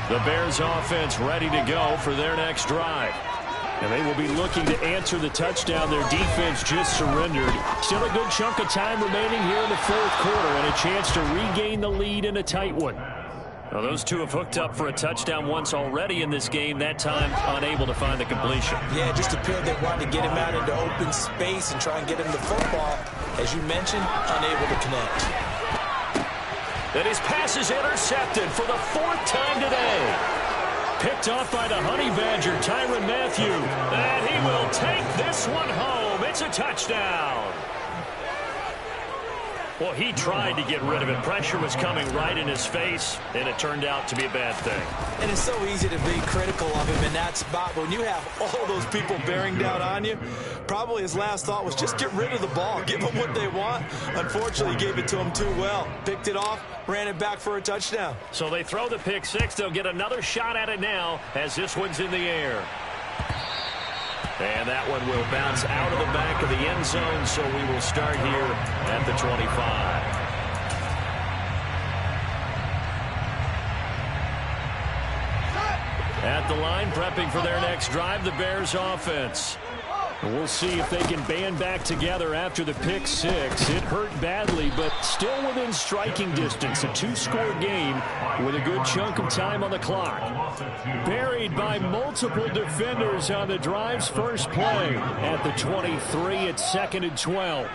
The Bears offense ready to go for their next drive. And they will be looking to answer the touchdown their defense just surrendered. Still a good chunk of time remaining here in the fourth quarter and a chance to regain the lead in a tight one. Well, those two have hooked up for a touchdown once already in this game, that time unable to find the completion. Yeah, it just appeared they wanted to get him out into open space and try and get him the football. As you mentioned, unable to connect. And his pass is intercepted for the 4th time today. Picked off by the Honey Badger, Tyrann Mathieu. And he will take this one home. It's a touchdown. Well, he tried to get rid of it. Pressure was coming right in his face, and it turned out to be a bad thing. And it's so easy to be critical of him in that spot. When you have all those people bearing down on you, probably his last thought was just get rid of the ball. Give them what they want. Unfortunately, he gave it to them too well. Picked it off, ran it back for a touchdown. So they throw the pick six. They'll get another shot at it now as this one's in the air. And that one will bounce out of the back of the end zone, so we will start here at the 25. At the line, prepping for their next drive, the Bears offense. We'll see if they can band back together after the pick six. It hurt badly, but still within striking distance. A 2-score game with a good chunk of time on the clock. Buried by multiple defenders on the drive's first play. At the 23, it's 2nd and 12.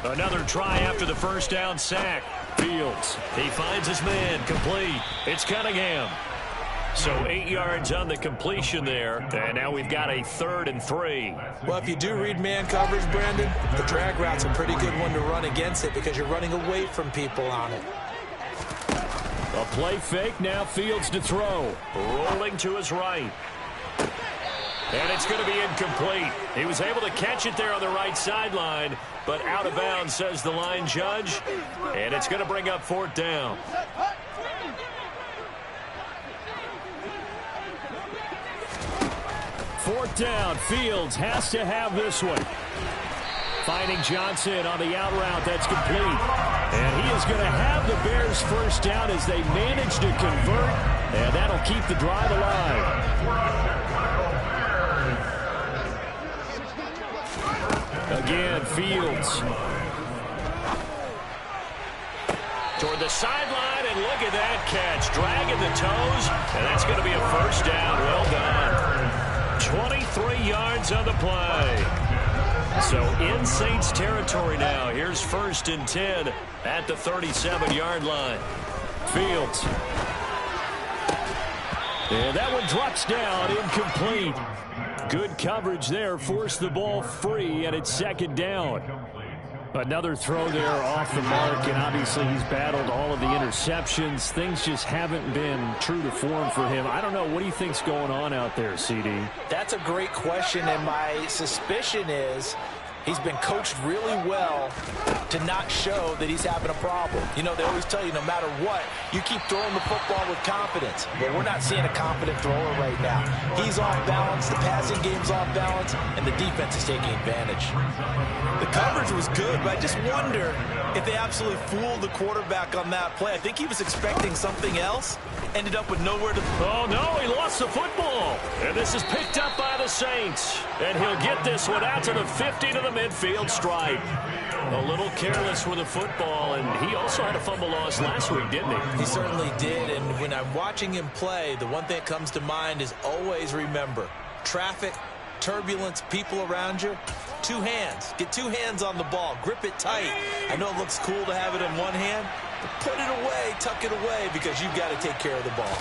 Another try after the first down sack. Fields. He finds his man. Complete. It's Cunningham. So 8 yards on the completion there. And now we've got a 3rd and 3. Well, if you do read man coverage, Brandon, the drag route's a pretty good one to run against it because you're running away from people on it. A play fake. Now Fields to throw. Rolling to his right. And it's going to be incomplete. He was able to catch it there on the right sideline, but out of bounds, says the line judge. And it's going to bring up 4th down. Fourth down. Fields has to have this one. Finding Johnson on the out route. That's complete. And he is going to have the Bears first down as they manage to convert. And that'll keep the drive alive. Again, Fields. Toward the sideline, and look at that catch. Dragging the toes, and that's going to be a first down. Well done. 23 yards on the play. So in Saints territory now. Here's 1st and 10 at the 37-yard line. Fields. And that one drops down, incomplete. Good coverage there, forced the ball free, and it's 2nd down. Another throw there off the mark, and obviously he's battled all of the interceptions. Things just haven't been true to form for him. I don't know, what do you think's going on out there, CD? That's a great question, and my suspicion is He's been coached really well to not show that he's having a problem. You know, they always tell you no matter what, you keep throwing the football with confidence. But we're not seeing a confident thrower right now. He's off balance, the passing game's off balance, and the defense is taking advantage. The coverage was good, but I just wonder if they absolutely fooled the quarterback on that play. I think he was expecting something else. Ended up with nowhere to throw. Oh, no, he lost the football. And this is picked up by the Saints. And he'll get this one out to the 50 to the midfield stripe. A little careless with the football, and he also had a fumble loss last week, didn't he? He certainly did, and when I'm watching him play, the one thing that comes to mind is always remember, traffic, turbulence, people around you, two hands. Get two hands on the ball. Grip it tight. I know it looks cool to have it in one hand, but put it away, tuck it away, because you've got to take care of the ball.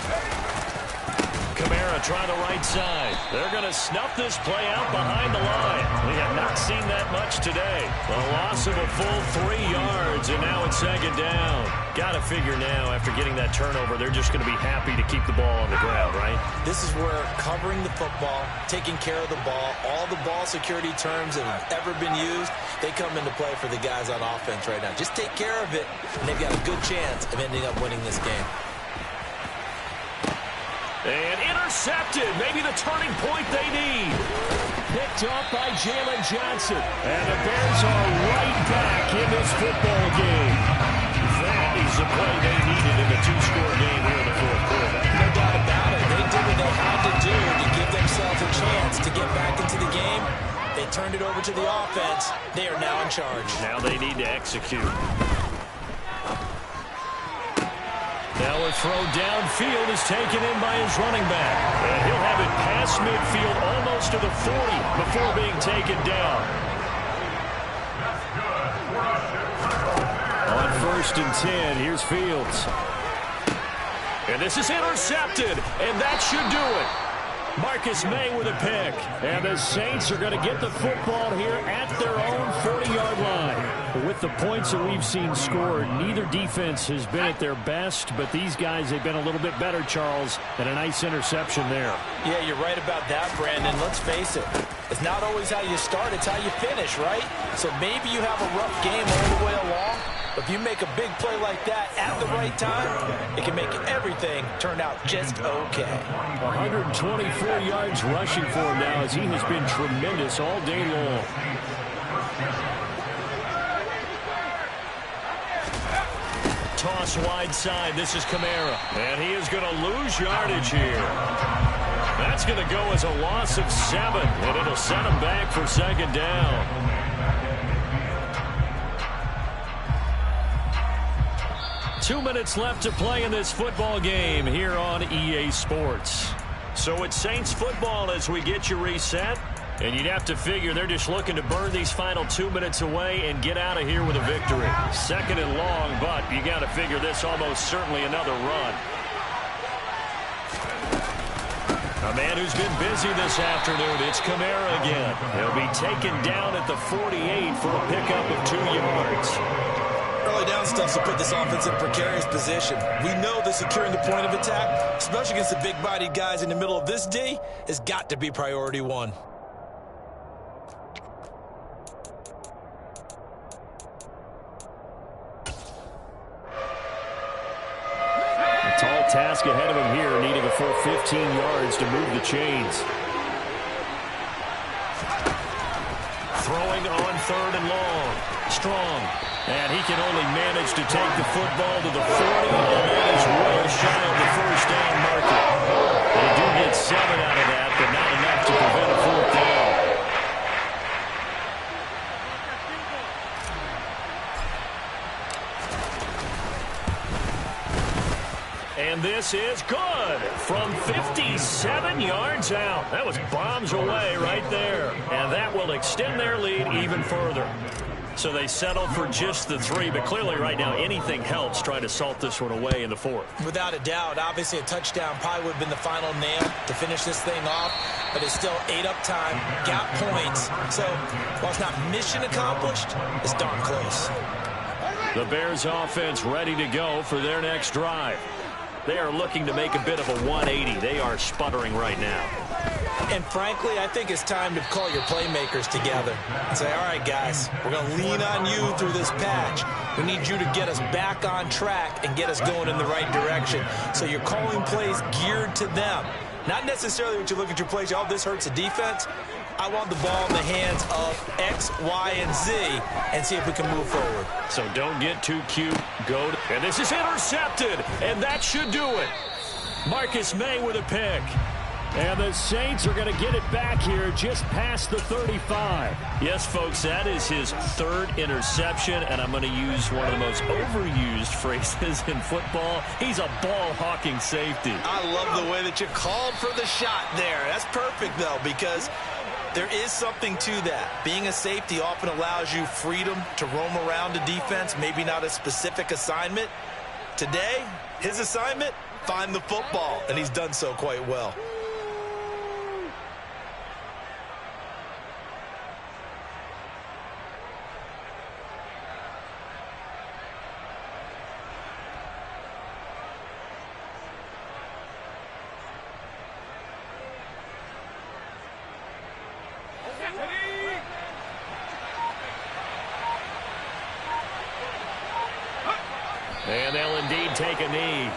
Kamara trying the right side. They're going to snuff this play out behind the line. We have not seen that much today. A loss of a full 3 yards, and now it's second down. Got to figure now, after getting that turnover, they're just going to be happy to keep the ball on the ground, right? This is where covering the football, taking care of the ball, all the ball security terms that have ever been used, they come into play for the guys on offense right now. Just take care of it, and they've got a good chance of ending up winning this game. And intercepted. Maybe the turning point they need. Picked up by Jalen Johnson. And the Bears are right back in this football game. That is the play they needed in the 2-score game here in the fourth quarter. No doubt about it. They did what they had to do to give themselves a chance to get back into the game. They turned it over to the offense. They are now in charge. Now they need to execute. Now a throw downfield is taken in by his running back. And he'll have it past midfield almost to the 40 before being taken down. On 1st and 10, here's Fields. And this is intercepted, and that should do it. Marcus May with a pick. And the Saints are going to get the football here at their own 40-yard line. With the points that we've seen scored, neither defense has been at their best, but these guys, they've been a little bit better, Charles, and a nice interception there. Yeah, you're right about that, Brandon. Let's face it. It's not always how you start, it's how you finish, right? So maybe you have a rough game all the way along, but if you make a big play like that at the right time, it can make everything turn out just okay. 124 yards rushing for him now, as he has been tremendous all day long. Toss wide side. This is Kamara. And he is going to lose yardage here. That's going to go as a loss of 7, and it'll set him back for second down. Two minutes left to play in this football game here on EA Sports. So it's Saints football as we get you reset. And you'd have to figure they're just looking to burn these final 2 minutes away and get out of here with a victory. Second and long, but you got to figure this almost certainly another run. A man who's been busy this afternoon, it's Kamara again. He'll be taken down at the 48 for a pickup of 2 yards. Early down stuff to put this offense in a precarious position. We know that securing the point of attack, especially against the big-bodied guys in the middle of this D, has got to be priority 1. Tall task ahead of him here, needing a full 15 yards to move the chains. Throwing on 3rd and long. Strong. And he can only manage to take the football to the 40, and that is well shy of the first down marker. They do get 7 out of that, but not enough to prevent a 4th down. And this is good from 57 yards out. That was bombs away right there. And that will extend their lead even further. So they settle for just the 3, but clearly right now anything helps trying to salt this one away in the 4th. Without a doubt, obviously a touchdown probably would have been the final nail to finish this thing off, but it's still 8 up time, got points. So while it's not mission accomplished, it's darn close. The Bears offense ready to go for their next drive. They are looking to make a bit of a 180. They are sputtering right now. And frankly, I think it's time to call your playmakers together and say, all right, guys, we're going to lean on you through this patch. We need you to get us back on track and get us going in the right direction. So you're calling plays geared to them. Not necessarily when you look at your plays, oh, this hurts the defense. I want the ball in the hands of X, Y, and Z and see if we can move forward. So don't get too cute. And this is intercepted, and that should do it. Marcus May with a pick. And the Saints are going to get it back here just past the 35. Yes, folks, that is his third interception, and I'm going to use one of the most overused phrases in football. He's a ball-hawking safety. I love the way that you called for the shot there. That's perfect, though, because there is something to that. Being a safety often allows you freedom to roam around a defense, maybe not a specific assignment. Today, his assignment, find the football, and he's done so quite well. And they'll indeed take a knee.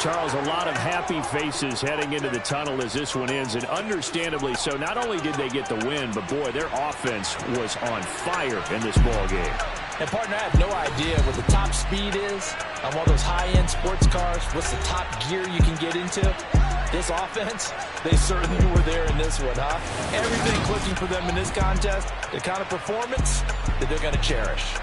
Charles, a lot of happy faces heading into the tunnel as this one ends, and understandably so. Not only did they get the win, but, boy, their offense was on fire in this ball game. And, partner, I have no idea what the top speed is on one of those high-end sports cars. What's the top gear you can get into? This offense, they certainly were there in this one, huh? Everything clicking for them in this contest, the kind of performance that they're going to cherish.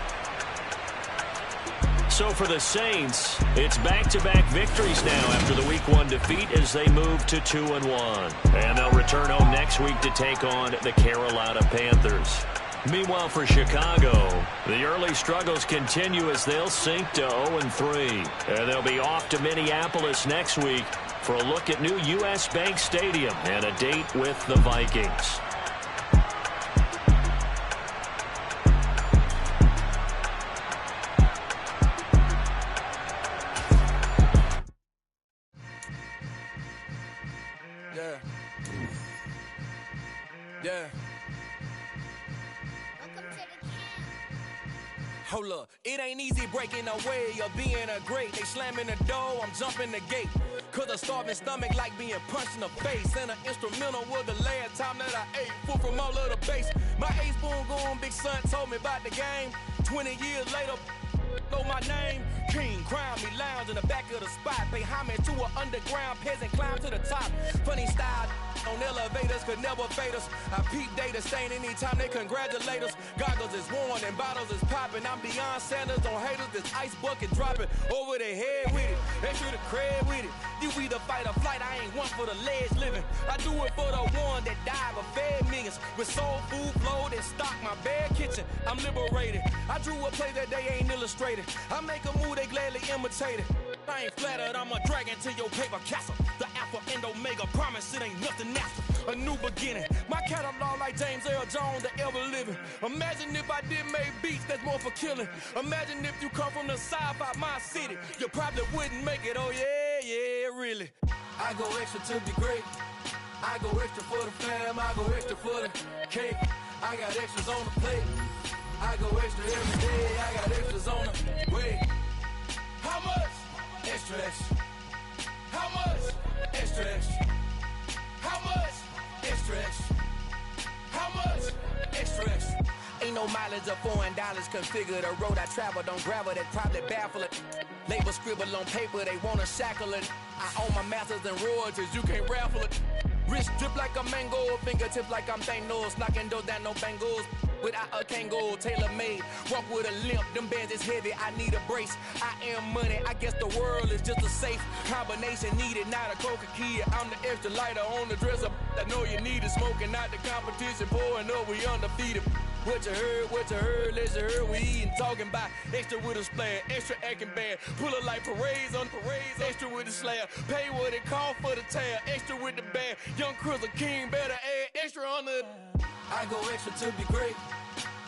So for the Saints, it's back-to-back victories now after the Week 1 defeat as they move to 2-1. And they'll return home next week to take on the Carolina Panthers. Meanwhile, for Chicago, the early struggles continue as they'll sink to 0-3. And they'll be off to Minneapolis next week for a look at new U.S. Bank Stadium and a date with the Vikings. Yeah. Hold up, it ain't easy breaking away or being a great. They slamming the door, I'm jumping the gate. Cause a starving stomach like being punched in the face. And an instrumental was the last time that I ate food from all of the base. My A-spoon going big son told me about the game. 20 years later, know my name. King, crown me, lounge in the back of the spot. Pay homage to an underground peasant, climb to the top. Funny style on elevators could never fade us. I peep data stain anytime they congratulate us. Goggles is worn and bottles is popping. I'm beyond Sanders on haters. This ice bucket dropping over their head with it. Extra the cred with it. You either fight or flight. I ain't one for the ledge living. I do it for the one that died but fed millions. With soul food flowed and stock my bad kitchen. I'm liberated. I drew a play that they ain't illustrated. I make a move they gladly imitate it. I ain't flattered, I'm a dragon to your paper castle. The Alpha and Omega, promise it ain't nothing after. A new beginning, my catalog like James Earl Jones, the ever living. Imagine if I did make beats that's more for killing. Imagine if you come from the south out my city. You probably wouldn't make it, oh yeah, really. I go extra to be great. I go extra for the fam, I go extra for the cake. I got extras on the plate. I go extra every day, I got extras on the way. How much? Extra, extra. How much? Extra, extra. How much? Extra, extra. How much? Extra, extra. Ain't no mileage of $4 configure the road I travel. Don't gravel that probably baffle it. Label scribble on paper, they wanna shackle it. I own my masters and royalties, you can't raffle it. Wrist drip like a mango, fingertips like I'm Thanos. Knocking doors down, no bangles. Without a Kango, tailor-made. Walk with a limp, them bands is heavy, I need a brace. I am money, I guess the world is just a safe combination needed, not a coca key. I'm the extra lighter on the dresser. I know you need it, smoking out the competition, pouring up, we undefeated. What you heard, let's hear we eatin', talking about extra with a splash, extra acting bad. Pull it like parades on parades, extra with the slab. Pay what it cost for the tab, extra with the bag. Young Chris a king, better add extra on the. I go extra to be great.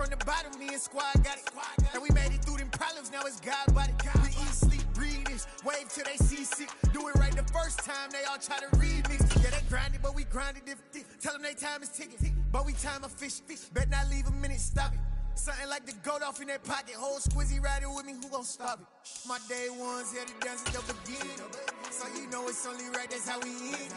from the bottom, me and squad got it. And we made it through them problems, now it's God body. We eat, sleep, breathe this, wave till they seasick. Do it right the first time, they all try to remix. Yeah, they grinded, but we grinded different. Tell them they time is ticking, but we time a fish. Bet not leave a minute, stop it. Something like the goat off in that pocket. Whole squizzy riding with me, who gon' stop it? My day ones here to dance at the beginning. So you know it's only right, that's how we end.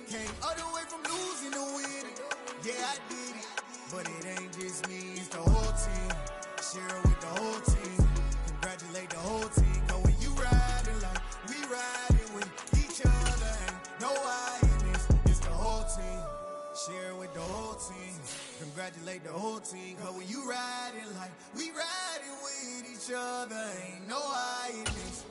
Came all the way from losing to winning. Yeah, I did it. But it ain't just me, it's the whole team. Share it with the whole team. Congratulate the whole team. Cause when you riding like we riding with each other, ain't no I in this, it's the whole team. Share it with the whole team. Congratulate the whole team. Cause when you riding like we riding with each other, ain't no I in this.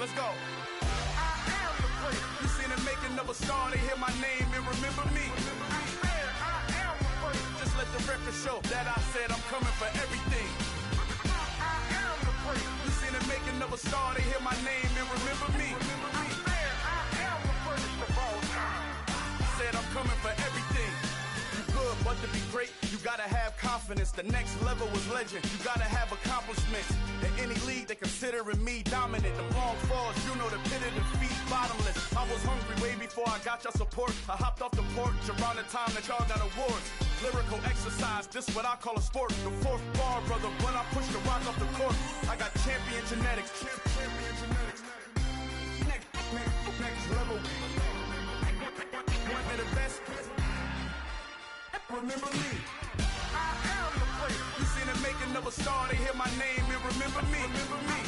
Let's go. I am the prince. You seen the making of a star, they hear my name and remember me. I am the prince. Just let the record show that I said I'm coming for everything. I am the prince. You seen the making of a star, they hear my name and remember me. I am the prince of all time. Said I'm coming for everything. You good, but to be great, you gotta have confidence. The next level was legend. You gotta have accomplishments. In any league, they considering me dominant. The long falls, you know the pit of defeat, bottomless. I was hungry way before I got your support. I hopped off the porch around the time that y'all got awards. Lyrical exercise, this what I call a sport. The fourth bar, brother, when I push the rock off the court. I got champion genetics. Champion genetics. Next level. One of the best. Remember me. I am the place. You seen the making of a star, they hear my name and remember me. Remember me.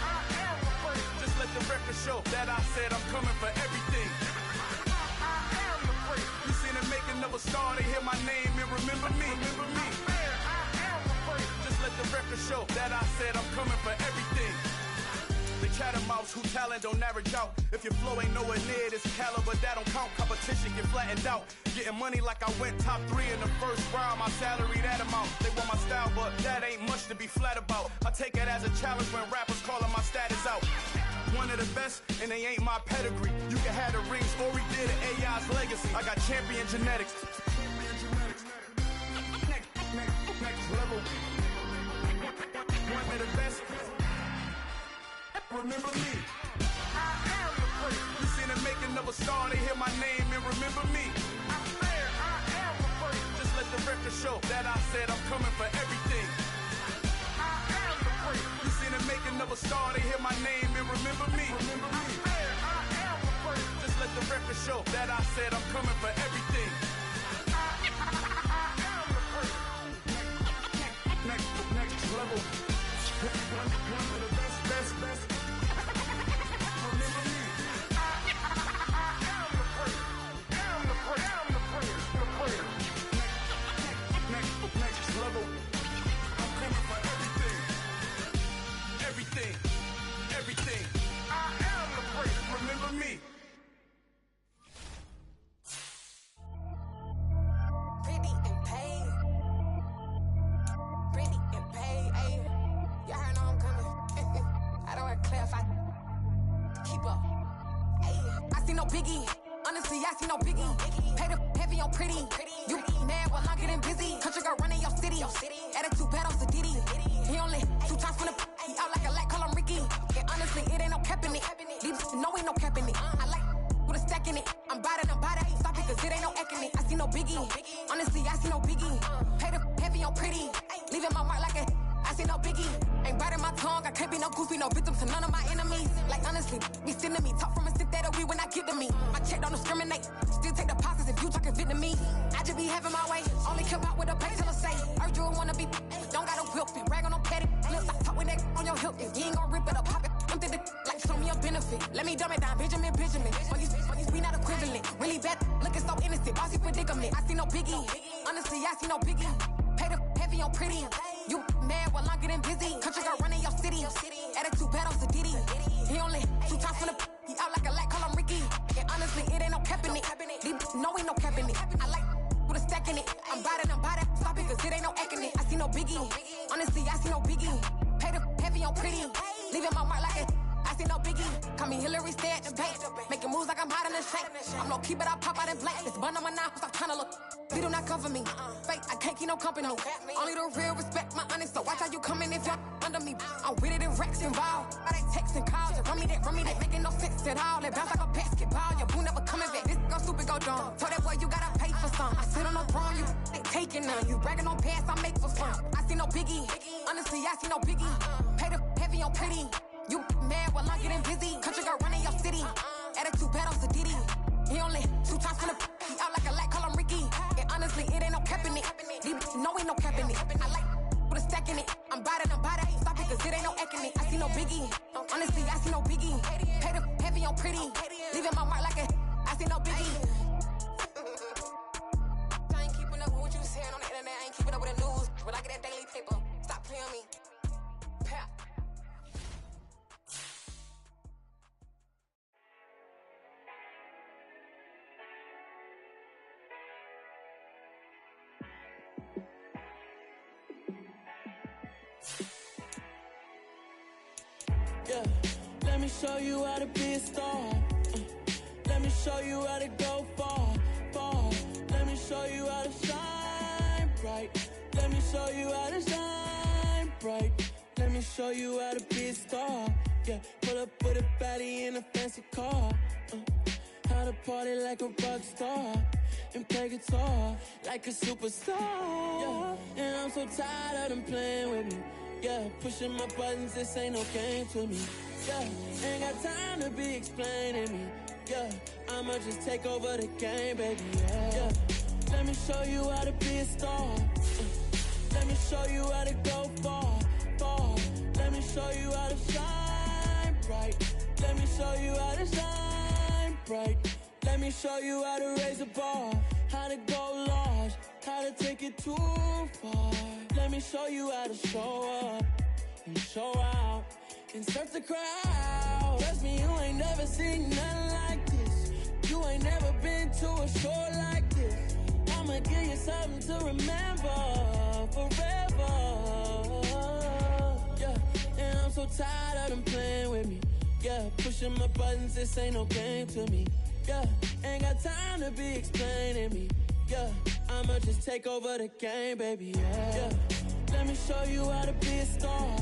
I am the place. Just let the record show that I said I'm coming for everything. I am the place. You seen the making of a star, they hear my name and remember me. Remember me. I chattermouths who talent don't average out. If your flow ain't nowhere near this caliber, that don't count. Competition get flattened out. Getting money like I went top 3 in the first round. My salary that amount. They want my style, but that ain't much to be flat about. I take it as a challenge when rappers calling my status out. One of the best, and they ain't my pedigree. You can have the rings, or we did it, AI's legacy. I got champion genetics. Next level. One of the best. Remember me. I am the first. You seen the making of a star, they hear my name and remember me. I swear I am the first. Just let the record show that I said I'm coming for everything. I am the first. You seen the making of a star, they hear my name and remember me. I swear I am the first. Just let the record show that I said I'm coming for everything. I am the first. Next level. One of the best. Remember me. I am the first. I'm the first. Next level. I'm coming for everything. I am the first. Remember me. Pretty and paid. Ayy. Y'all heard I'm coming. I don't want to clarify. Keep up. Ayy. I see no biggie. Honestly, I see no biggie. Pay the heavy on pretty. You mad while I'm getting busy. Country girl running your city. Attitude bad on Sadiddy. He only 2 times from the he out like a light, call him Ricky. And honestly, it ain't no cap in it. These no ain't no cap in it. I like with a stack in it. I'm bad. Stop it, cause it ain't no eck in it. I see no biggie. Honestly, I see no biggie. Pay the heavy on pretty. Leaving my mark like a I see no biggie. Ain't biting my tongue. I can't be no goofy, no victim to none of my enemies. Like honestly, be sending me talk from a sip that'll be when I get to me. My check don't discriminate. Still take deposits if you talking Vietnamese. I just be having my way. Only come out with a pay till I say. Urge you wanna be. Don't got no whip. Rag on no petty. Lips like talk with that on your hip. If you ain't gon' rip it up, pop it. Empty the like show me a benefit. Let me dumb it down, Benjamin. For you, we not equivalent. Really bad, looking so innocent. Bossy predicament. I see no biggie. Honestly, I see no biggie. Pay the heavy on pretty. You mad while I'm getting busy. Country girl running your city. Attitude bad on Sadiddy. He only 2 times from the he out like a light, call him Ricky. And honestly, it ain't no cap in it. No ain't no cap in it. I like with a stack in it. I'm bad. Stop it, cause it ain't no eck in it. I see no biggie. Honestly, I see no biggie. Pay the heavy on pretty. Leaving my mark like a I see no biggie. Call me Hillary, stay at the bank. Making moves like I'm hot in the shank. I'm low key, but I pop out in blank. This bun on my knife, stop trying to look. They do not cover me. Fake, I can't keep no company. Only the real respect my honest. So watch how you coming if you're under me. I'm with it and Rex involved. I they texting calls. Run me that, making no sense at all. They bounce like a basketball. Your boo never coming back. This go stupid, go dumb. Told that boy you gotta pay for some. I sit on no throne, you ain't taking none. You bragging on pants, I make for fun. I see no biggie. Honestly, I see no biggie. Pay the heavy on pretty. You mad while I'm getting busy. Country girl running your city. Attitude bad on Sadiddy. He only 2 times from the he out like a light, call him Ricky. And honestly, it ain't no cap in it. No ain't no cap in it. I like with a stack in it. I'm bad. Stop it, cause it ain't no eck in it. I see no biggie. Honestly, I see no biggie. Pay the heavy on pretty. Leaving my mark like a I see no biggie. I ain't keeping up with what you saying on the internet. I ain't keeping up with the news. But I get that daily paper. Stop playing me. Pap. Yeah, let me show you how to be a star. Let me show you how to go far. Let me show you how to shine bright. Let me show you how to shine bright. Let me show you how to be a star. Yeah, pull up with a baddie in a fancy car. How to party like a rock star and play guitar like a superstar. Yeah, and I'm so tired of them playing with me. Yeah, pushing my buttons, this ain't no game to me. Yeah, ain't got time to be explaining me. Yeah, I'ma just take over the game, baby. Yeah, let me show you how to be a star. Let me show you how to go far. Let me show you how to shine bright. Let me show you how to shine bright. Let me show you how to raise a bar, how to go large, how to take it too far. Let me show you how to show up and show out. can start to cry. Trust me, you ain't never seen nothing like this. You ain't never been to a show like this. I'ma give you something to remember forever. Yeah, and I'm so tired of them playing with me. Yeah, pushing my buttons, this ain't no game to me. Yeah, ain't got time to be explaining me. Yeah, I'ma just take over the game, baby. Yeah, let me show you how to be a star.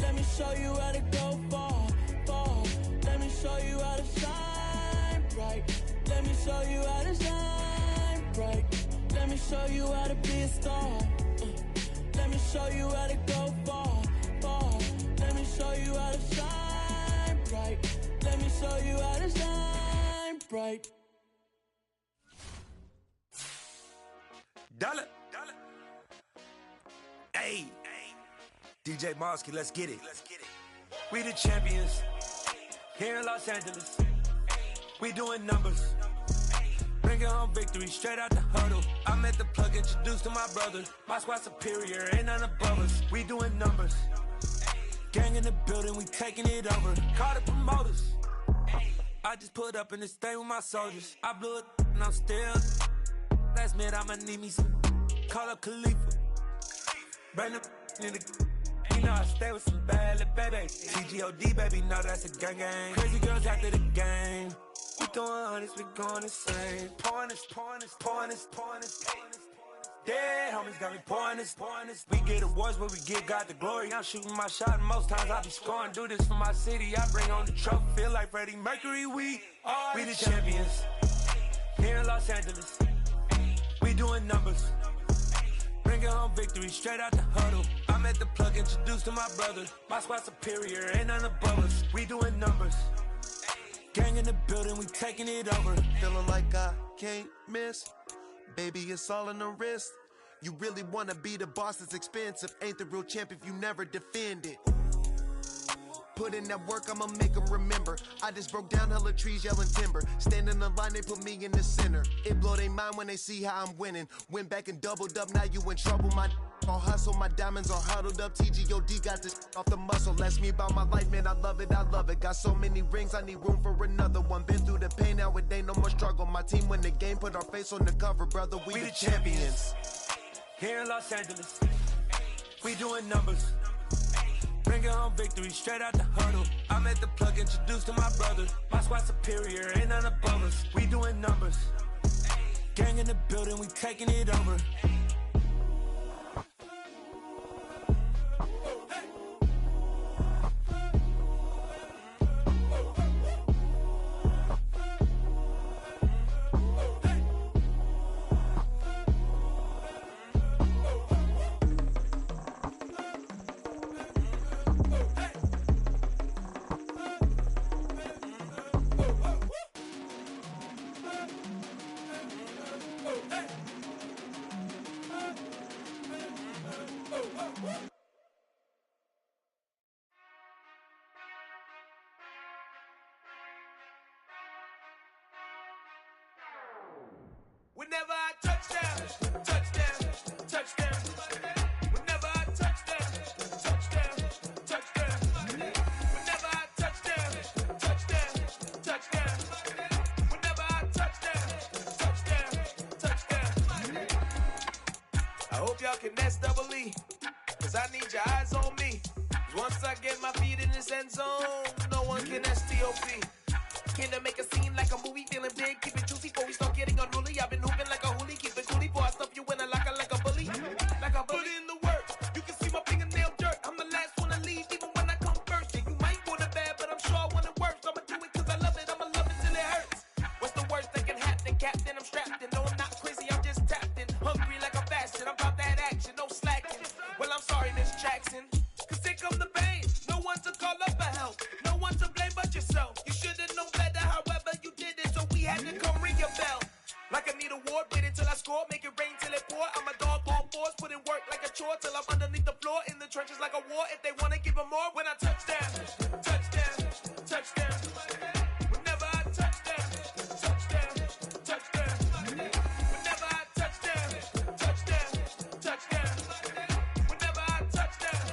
Let me show you how to go far, far. Let me show you how to shine bright. Let me show you how to shine bright. Let me show you how to be a star. Let me show you how to go far, far. Let me show you how to shine bright. Let me show you how to shine bright. Dollar. Hey. DJ Mosky, let's get it. We the champions here in Los Angeles. We doing numbers. Bringing home victory straight out the huddle. I'm at the plug, introduced to my brother. My squad superior, ain't none above us. We doing numbers. Gang in the building, we taking it over. Call the promoters. I just put up in this thing with my soldiers. I blew it and I'm still. Last minute, I'ma need me some. Call up Khalifa. Bring the in the. You know I stay with some bad little baby. TGOD, baby, know that's a gang gang. Crazy girls after the game. We throwing hundreds, we going insane. Pouring this. Dead homies got me pouring this. We get awards, but we give God the glory. I'm shooting my shot, and most times I be scoring. Do this for my city, I bring on the trophy. Feel like Freddie Mercury, we the champions here in Los Angeles. We doing numbers. Bringing home victory straight out the huddle. I'm at the plug, introduced to my brother. My squad superior, ain't none above us. We doing numbers. Gang in the building, we taking it over. Feeling like I can't miss. Baby, it's all in the wrist. You really wanna be the boss, it's expensive. Ain't the real champ if you never defend it. Put in that work, I'ma make them remember. I just broke down hella trees, yelling timber. Stand in the line, they put me in the center. It blow they mind when they see how I'm winning. Went back and doubled up, now you in trouble. My all hustle, my diamonds are huddled up. TGOD got this off the muscle. Ask me about my life, man, I love it. Got so many rings, I need room for another one. Been through the pain, now it ain't no more struggle. My team win the game, put our face on the cover, brother. We the champions. Here in Los Angeles, we doing numbers. Bringing home victory straight out the huddle. I'm at the plug, introduced to my brother. My squad superior, ain't none above us. We doing numbers. Gang in the building, we taking it over. Whenever I touchdown. Whenever I touchdown. Whenever I touchdown. Whenever I touchdown. I hope y'all can nest double E, cause I need your eyes on me. Once I get my feet in this end zone, no one can STOP. Can to make a scene like a movie, feeling big, keep it juicy before we start getting unruly. I've been hooping like a hoolie, keep it coolie before I stuff you in a locker like a bully. Like a bully. Put in the work, you can see my fingernail dirt. I'm the last one to leave, even when I come first. And you might want it bad, but I'm sure I want it worse. I'ma do it cause I love it, I'ma love it till it hurts. What's the worst that can happen, Captain? I'm strapped in, no I'm not crazy, I'm just tapped in. Hungry like I'm fasting, I'm about that action, no slacking. Well I'm sorry, Miss Jackson, cause here come the pain. No one to call up for help, no one to blame but yourself. You should've known better, however you did it, so we had to come ring your bell. Like I need a ward, wait until I score, make it rain till it pour. I'm a dog on force, put in work like a chore till I'm underneath the floor, in the trenches like a war. If they wanna give them more, when I touchdown. Whenever I touchdown. Whenever I touchdown. Whenever I touchdown.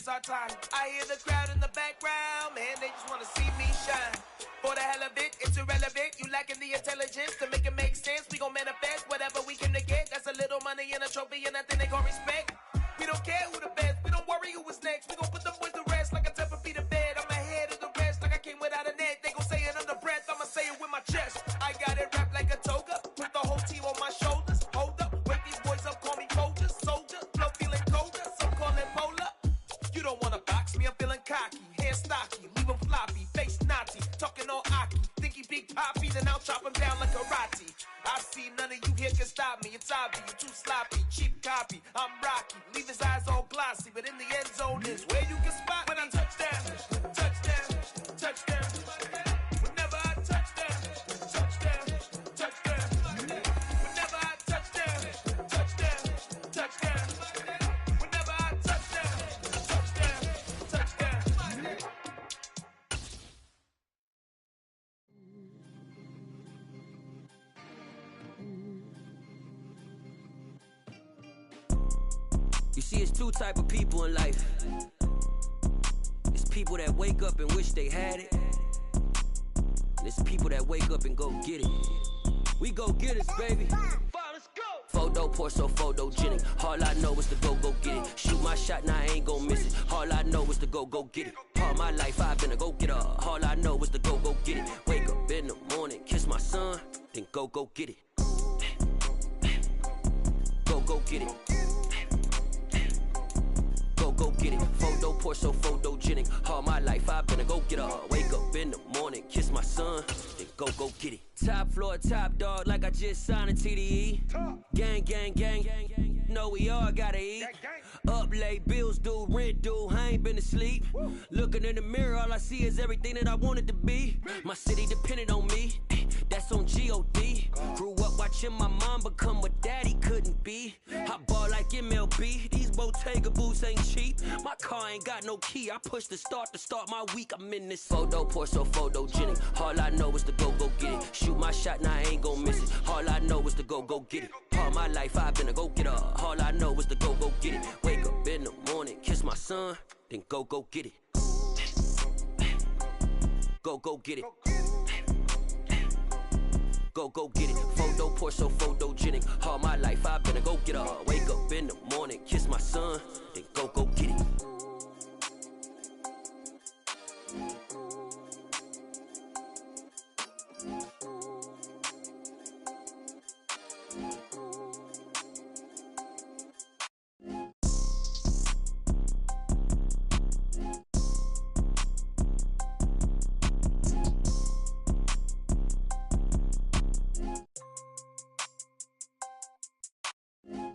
it's our time. I hear the crowd in the background, man, they just wanna see me shine. For the hell of it, it's irrelevant. You lacking the intelligence to make it make sense. We gon' manifest whatever we came to get. That's a little money and a trophy and nothing they gon' respect. We don't care who the best, we don't worry who was next. We gon' put them boys to rest like a 10 feet of bed. I'm ahead of the rest like I came without a net. They gon' say it under breath, I'ma say it with my chest. I got it wrapped like a toga, put the whole team on my shoulders. Hold up, wake these boys up, call me Folger, soldier. Flow feeling colder, some call it polar. You don't wanna box me, I'm feeling cocky. Hair stocky, leave him floppy, face naughty. Talking all aki, think he big poppy, then I'll chop him down like karate. I see none of you here can stop me. It's obvious, you too sloppy, cheap copy. I'm Rocky, leave his eyes all glossy, but in the end zone is where you can spot when I touchdown, touchdown, touchdown. Whenever I touchdown, touchdown, touchdown. Whenever I touchdown, touchdown, touchdown. Whenever I touchdown, touchdown, touchdown. You see, it's two type of people in life. It's people that wake up and wish they had it. And it's people that wake up and go get it. We go get it, baby. Photo poor, so photogenic. All I know is to go get it. Shoot my shot, now I ain't gon' miss it. All I know is to go get it. All my life I've been a go-getter. All I know is to go get it. Wake up in the morning, kiss my son, then go get it. Go get it. Go get it. Photo poor, so photogenic. All my life I've been a go-getter. Wake up in the morning, kiss my son, then go get it. Top floor, top dog, like I just signed a TDE. Gang, gang, gang, gang, gang. Know we all gotta eat. Up late, bills due, rent due, I ain't been asleep. Looking in the mirror, all I see is everything that I wanted to be. My city depended on me, that's on G.O.D. Grew up watching my mom become what daddy couldn't be. I ball like MLB, these Bottega boots ain't cheap. My car ain't got no key, I push the start to start my week. I'm in this photo poor, so photogenic. All I know is to go get it. Shoot my shot, now I ain't gon' miss it. All I know is to go get it. All my life I've been a go-getter. All I know is to go get it. Wake up in the morning, kiss my son, then go get it. Go get it. Go get it. Photo poor, so photogenic. All my life I've been a go-getter. Wake up in the morning, kiss my son, then go get it.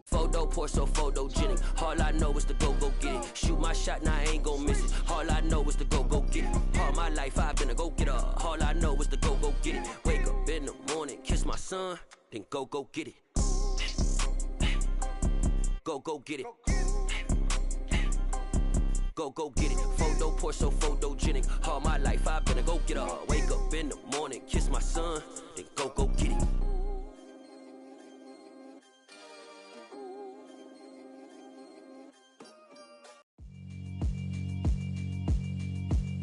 Photo poor, so photogenic. All I know is to go get it. Shoot my shot, now I ain't gon' miss it. All I know is to go get it. All my life I've been a go-getter. All I know is to go get it. Wake up in the morning, kiss my son, then go get it. Go get it. Go get it. Photo poor, so photogenic. All my life I've been a go-getter. Wake up in the morning, kiss my son, then go get it.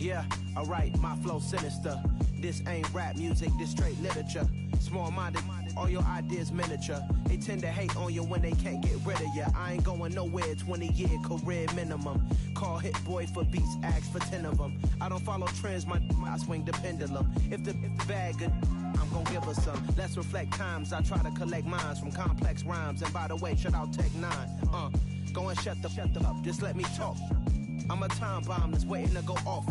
Yeah, alright, my flow sinister. This ain't rap music, this straight literature. Small-minded, all your ideas miniature. They tend to hate on you when they can't get rid of you. I ain't going nowhere, 20-year career minimum. Call Hit Boy for beats, ask for 10 of them. I don't follow trends, I swing the pendulum. If the bag good, I'm gon' give her some. Let's reflect times, I try to collect minds from complex rhymes. And by the way, shout out Tech 9. Go and shut the up, just let me talk. I'm a time bomb that's waiting to go off.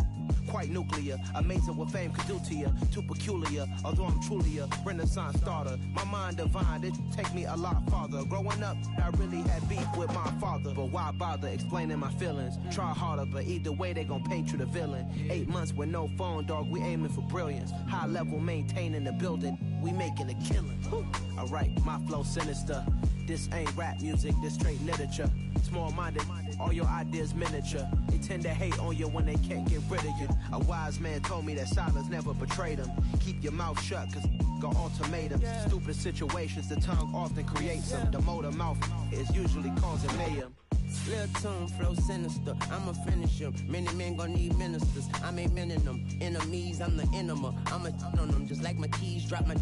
Quite nuclear, amazing what fame could do to you. Too peculiar, although I'm truly a renaissance starter. My mind divine, it take me a lot farther. Growing up, I really had beef with my father. But why bother explaining my feelings? Try harder, but either way they gon' paint you the villain. 8 months with no phone, dog, we aiming for brilliance. High level maintaining the building, we making a killing. Alright, my flow sinister. This ain't rap music, this straight literature. Small-minded, all your ideas miniature. They tend to hate on you when they can't get rid of you. A wise man told me that silence never betrayed him. Keep your mouth shut, cause got ultimatums. Stupid situations, the tongue often creates them. The motor mouth is usually causing mayhem. Lil' tune, flow sinister. I'ma finish him. Many men gon' need ministers. I'm aiming them. Enemies, I'm the enema. I'ma on them just like my keys. Drop my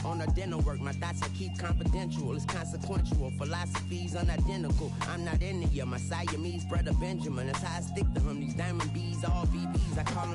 on the dinner work. My thoughts I keep confidential. It's consequential. Philosophies unidentical. I'm not India. My Siamese brother Benjamin. That's how I stick to him. These diamond bees, all BBs. I call them